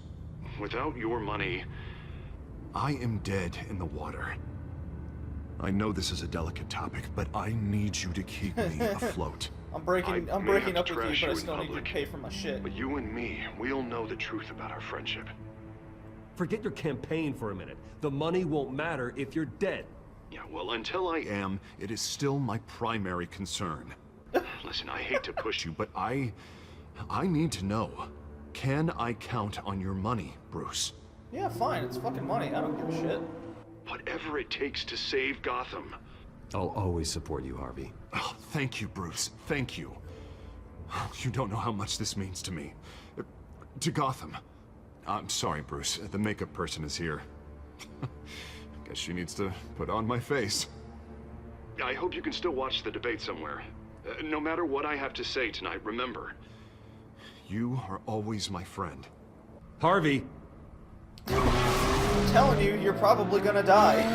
Without your money... I am dead in the water. I know this is a delicate topic, but I need you to keep me afloat. I'm breaking up with you, but I still need to pay for my shit. But you and me, we'll know the truth about our friendship. Forget your campaign for a minute. The money won't matter if you're dead. Yeah, well, until I am, it is still my primary concern. Listen, I hate to push you, but I need to know. Can I count on your money, Bruce? Yeah, fine. It's fucking money. I don't give a shit. Whatever it takes to save Gotham. I'll always support you, Harvey. Oh, thank you, Bruce. Thank you. You don't know how much this means to me. To Gotham. I'm sorry, Bruce. The makeup person is here. Guess she needs to put on my face. I hope you can still watch the debate somewhere. No matter what I have to say tonight, remember. You are always my friend. Harvey! I'm telling you, you're probably gonna die.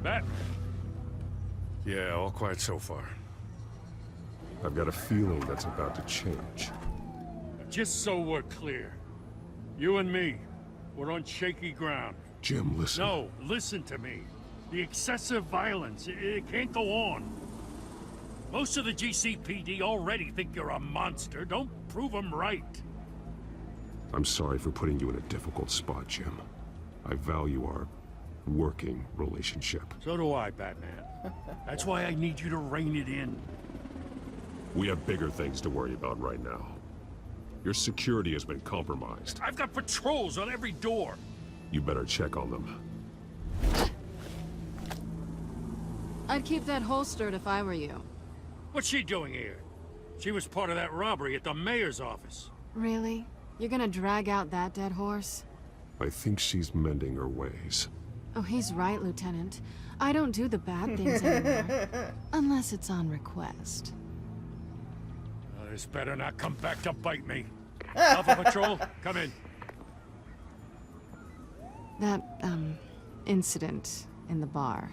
Bat? Yeah, all quiet so far. I've got a feeling that's about to change. Just so we're clear, you and me, we're on shaky ground. Jim, listen. No, listen to me. The excessive violence, it can't go on. Most of the GCPD already think you're a monster. Don't prove them right. I'm sorry for putting you in a difficult spot, Jim. I value our working relationship. So do I, Batman. That's why I need you to rein it in. We have bigger things to worry about right now. Your security has been compromised. I've got patrols on every door. You better check on them. I'd keep that holstered if I were you. What's she doing here? She was part of that robbery at the mayor's office. Really? You're gonna drag out that dead horse? I think she's mending her ways. Oh, he's right, Lieutenant. I don't do the bad things anymore. Unless it's on request. Oh, this better not come back to bite me. Alpha Patrol, come in. That, incident in the bar.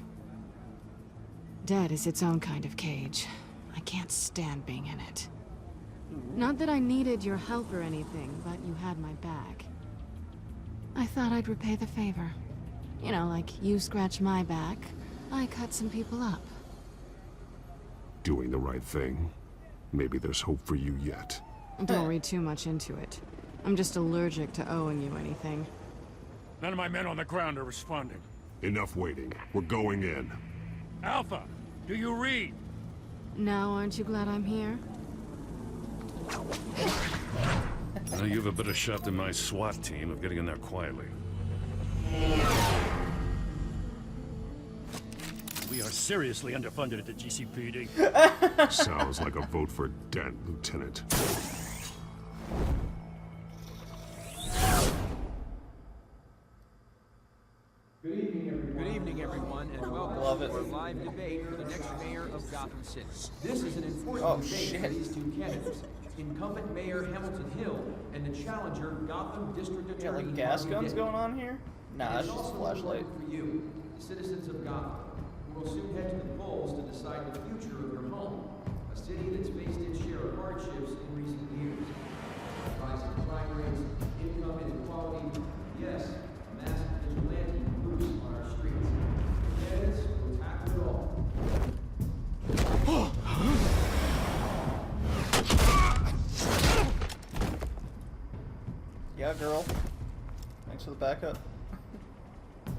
Dead is its own kind of cage. I can't stand being in it. Not that I needed your help or anything, but you had my back. I thought I'd repay the favor. You know, like you scratch my back, I cut some people up. Doing the right thing. Maybe there's hope for you yet. Don't read too much into it. I'm just allergic to owing you anything. None of my men on the ground are responding. Enough waiting. We're going in. Alpha, do you read? Now, aren't you glad I'm here? Well, you have a better shot than my SWAT team of getting in there quietly. We are seriously underfunded at the GCPD. Sounds like a vote for Dent, Lieutenant. Good evening, everyone, and welcome to our live debate for the next mayor of Gotham City. This is an important debate for these two candidates. Incumbent Mayor Hamilton Hill and the challenger Gotham District Attorney. Like gas guns going on here? Nah, it's it's just a also flashlight. important for you, the citizens of Gotham, who will soon head to the polls to decide the future of your home, a city that's faced its share of hardships in recent years. Rising crime rates, income inequality, yes, a massive vigilante loose on our streets. Yes, we'll tackle it all. Yeah, girl. Thanks for the backup. God,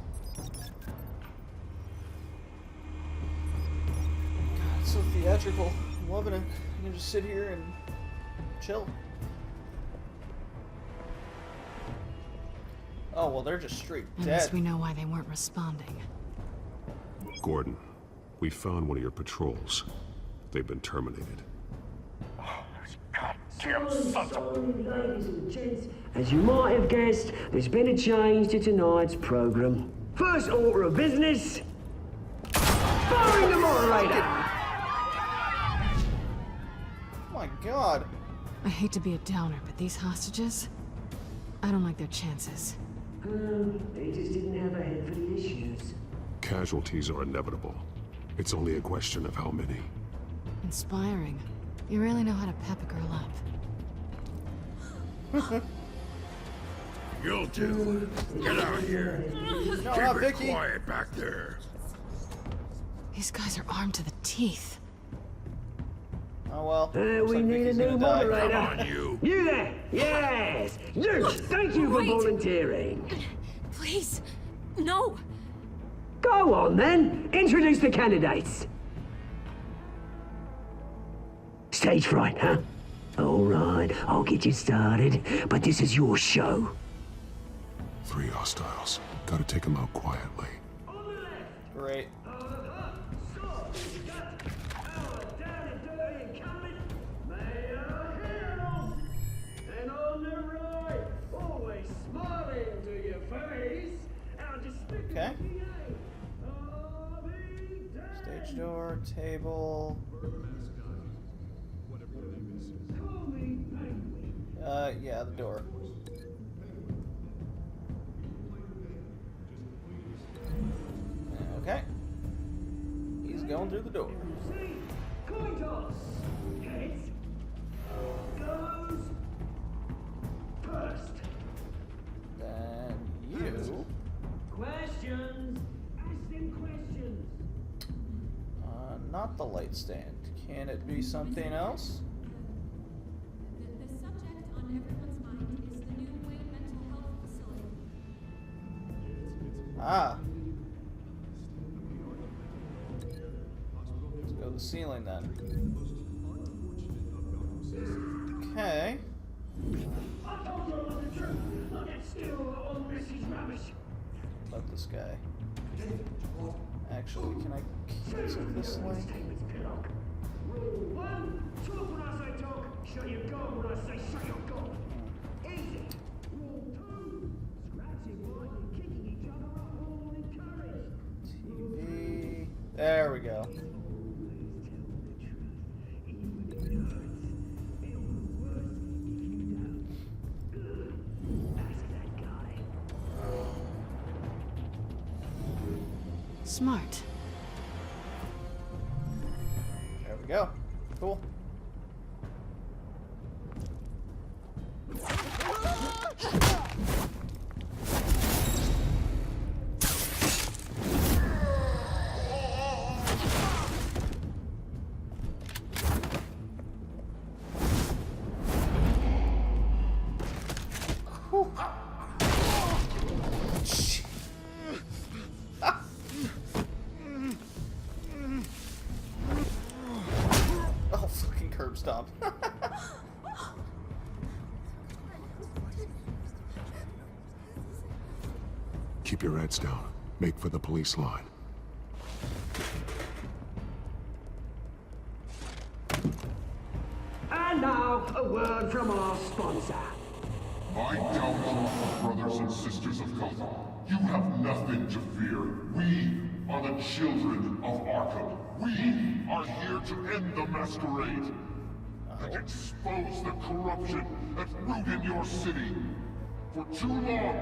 it's so theatrical. I'm loving it. You can just sit here and chill. Oh, well, they're just straight At dead. least we know why they weren't responding. Gordon, we found one of your patrols. They've been terminated. Goddamn sons of... Ladies and gents, as you might have guessed, there's been a change to tonight's program. First order of business, firing the moderator. Oh my god. I hate to be a downer, but these hostages, I don't like their chances. They just didn't have a head for the issues. Casualties are inevitable. It's only a question of how many. Inspiring. You really know how to pep a girl up. You'll do. Get out of here. No, Keep not it Vicky. quiet back there. These guys are armed to the teeth. Oh well. We Looks like need Vicky's a new gonna die. moderator. Come on, you. You there? Yes. You. Thank you for Wait. volunteering. Please, no. Go on then. Introduce the candidates. Stage fright, huh? All right, I'll get you started, but this is your show. 3 hostiles. Gotta take them out quietly. Great. And on the right, always smiling to your face. Okay. Stage door, table. Yeah, the door. Okay. He's going through the door. Coin toss. Heads. Goes. First. Then you. Questions. Ask them questions. Not the light stand. Can it be something else? The subject on everyone's mind is the new Wayne Mental Health Facility. Ah. Let's go to the ceiling then. Okay. About this guy. Actually, can I cancel this link? Rule 1, talk when I say talk, shut your goal when I say shut your goal. Easy. Rule 2, scratching while you're kicking each other up all encouraged. TV. There we go. Smart. There we go. Cool. Oh, fucking curb stomp. Keep your heads down. Make for the police line. And now, a word from our sponsor. My downfall, brothers and sisters of Gotham. You have nothing to fear. We are the children of Arkham. We are here to end the masquerade. And expose the corruption at root in your city. For too long,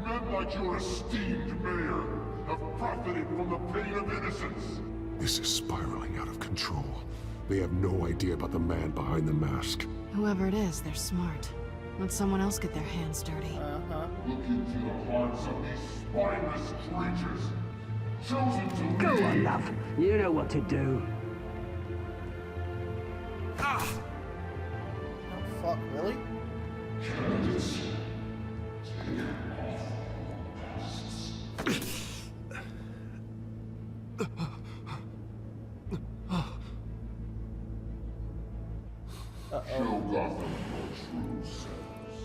men like your esteemed mayor have profited from the pain of innocence. This is spiraling out of control. They have no idea about the man behind the mask. Whoever it is, they're smart. Let someone else get their hands dirty. Look into the hearts of these spineless creatures. Chosen to lead. Go on, love. You know what to do. Oh, fuck, really? Candidates, take it off. Show Gotham your true selves.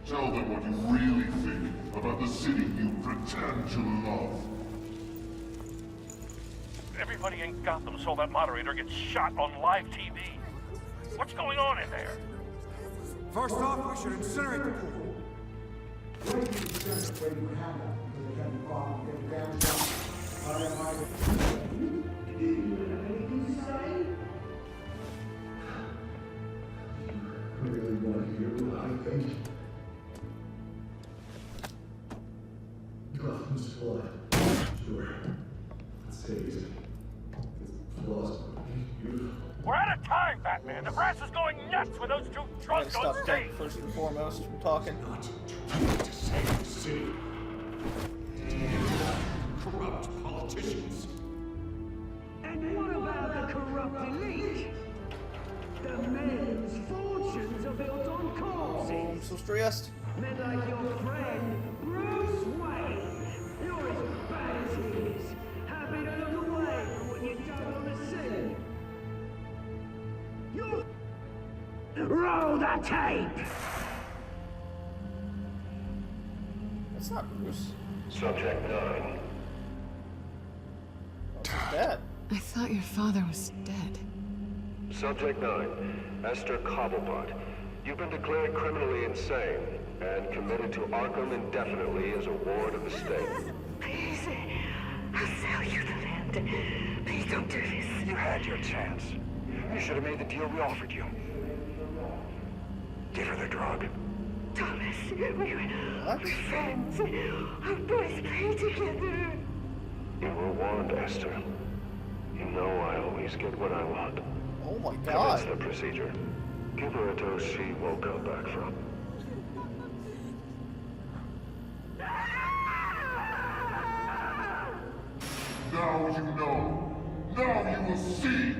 Tell them what you really think about the city you pretend to love. Everybody in Gotham saw that moderator get shot on live TV. What's going on in there? First off, we should incinerate the pool. Really want to hear what I think? Gotham's blood. Sure. Say it. It's lost. We're out of time, Batman. The press is going nuts with those two drunks on Stop stage. that first and foremost from talking. To save the city. Corrupt politicians. And what about the corrupt elite? The men's fortunes are built on I'm corpses. so stressed. Men like your friend, Bruce Wayne. You're as bad as he is. Happy to look away from what you don't want to see. You're... Roll the tape! That's not Bruce. Subject 9. What's his dad? I thought your father was dead. Subject 9, Esther Cobblepot. You've been declared criminally insane and committed to Arkham indefinitely as a ward of the state. Please, I'll sell you the land. Please don't do this. You had your chance. You should have made the deal we offered you. Give her the drug. Thomas, we're friends. Our boys play together. You were warned, Esther. You know I always get what I want. Oh my Commence god. the procedure. Give her a dose she won't come back from. Now you know. Now you will see.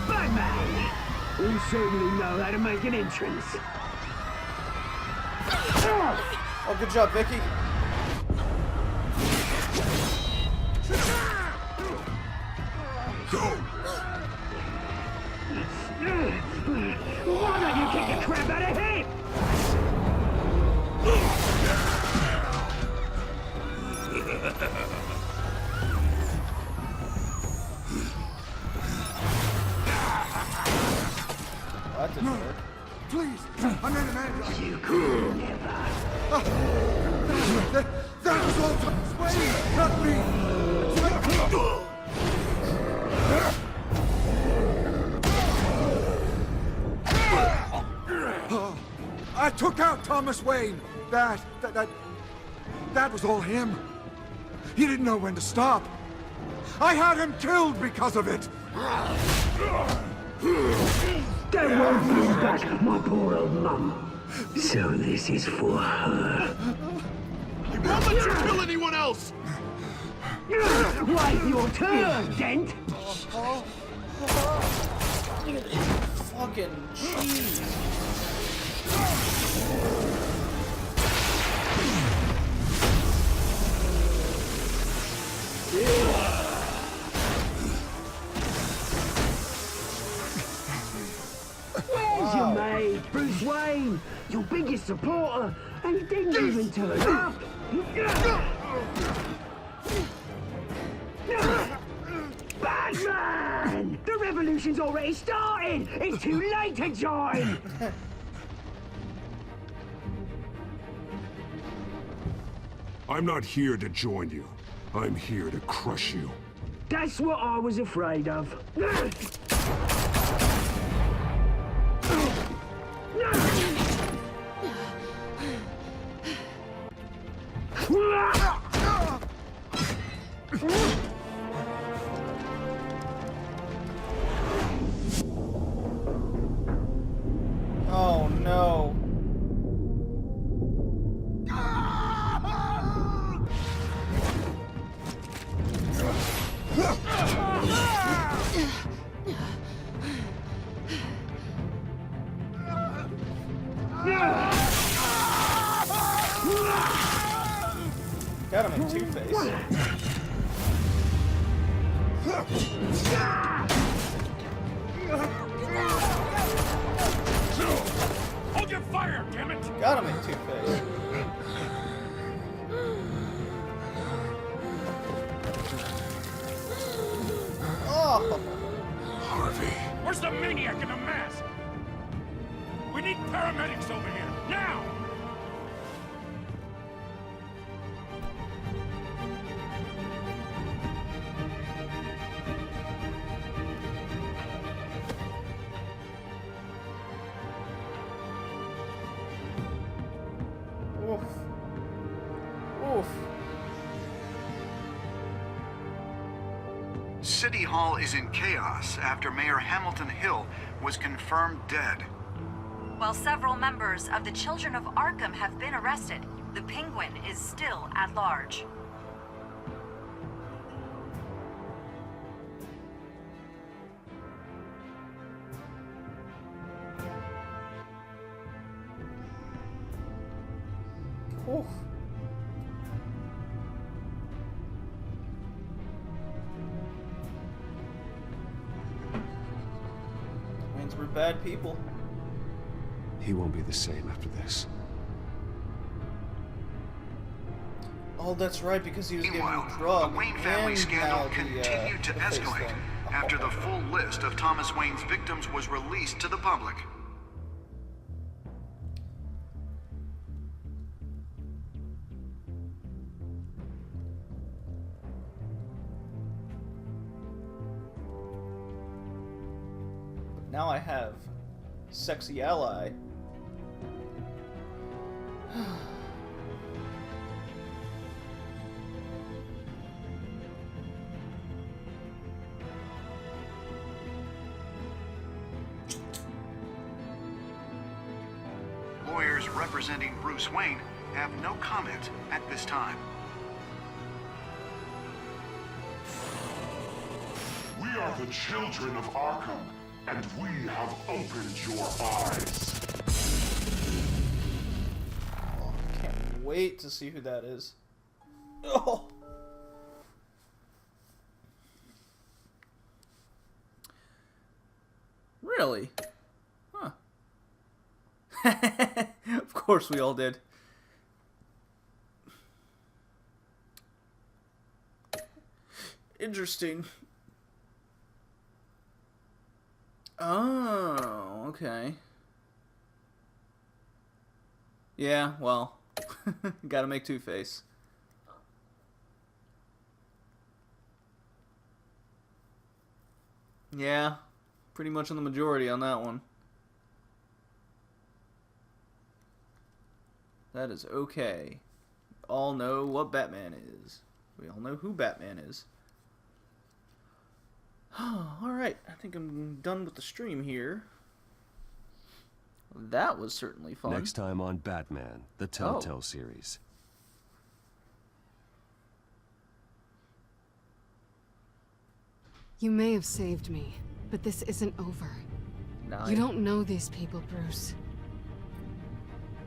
Batman! You certainly know how to make an entrance. Oh, good job, Vicky. Why don't you kick the crap out of him? That didn't work. Please, I'm not a man. You could never. That was all Thomas Wayne, not me. I took out Thomas Wayne. That was all him. He didn't know when to stop. I had him killed because of it. That won't bring back my poor old mum. So this is for her. I won't let you kill anyone else! Wait your turn, Dent! Fucking jeez. Where's your mate, Bruce Wayne? Your biggest supporter, and he didn't even turn up! Batman! The revolution's already started! It's too late to join! I'm not here to join you. I'm here to crush you. That's what I was afraid of. Oh no. Got him in Two-Face. Hold your fire, damn it! Got him in Two-Face. Oh! Harvey. Where's the maniac in the mask? We need paramedics over here, now! Oof. Oof. City Hall is in chaos after Mayor Hamilton Hill was confirmed dead. While several members of the Children of Arkham have been arrested, the Penguin is still at large. Oof. Means we're bad people. He won't be the same after this. Oh, that's right, because he was given Meanwhile, a drug. the Wayne family and scandal now the, continued to the face escalate thing. after the full list of Thomas Wayne's victims was released to the public. now I have sexy ally. Lawyers representing Bruce Wayne have no comment at this time. We are the children of Arkham, and we have opened your eyes. Oh, can't wait to see who that is. Oh. Really? Huh. Of course we all did. Interesting. Oh, okay. Yeah, well, gotta make Two-Face. Yeah, pretty much on the majority on that one. That is okay. All know what Batman is. We all know who Batman is. Alright, I think I'm done with the stream here. That was certainly fun. Next time on Batman, the Telltale series. You may have saved me, but this isn't over. Nah, You don't know these people, Bruce.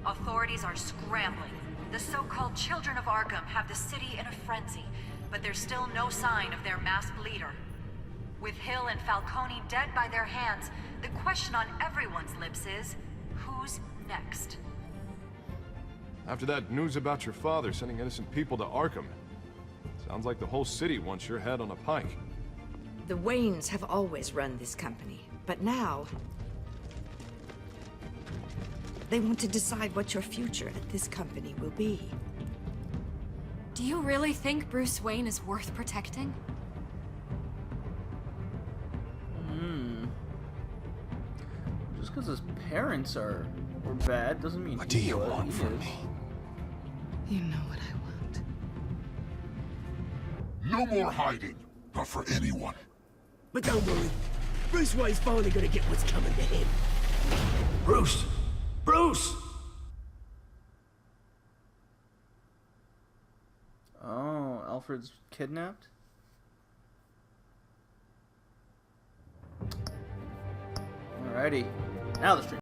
Authorities are scrambling. The so-called Children of Arkham have the city in a frenzy, but there's still no sign of their masked leader. With Hill and Falcone dead by their hands, the question on everyone's lips is, who's next? After that news about your father sending innocent people to Arkham, sounds like the whole city wants your head on a pike. The Waynes have always run this company, but now they want to decide what your future at this company will be. Do you really think Bruce Wayne is worth protecting? Just because his parents were bad doesn't mean What do you want from me? You know what I want. No more hiding, not for anyone. But don't worry, Bruce Wayne's finally gonna get what's coming to him. Bruce! Bruce! Oh, Alfred's kidnapped? Alrighty. Now the stream.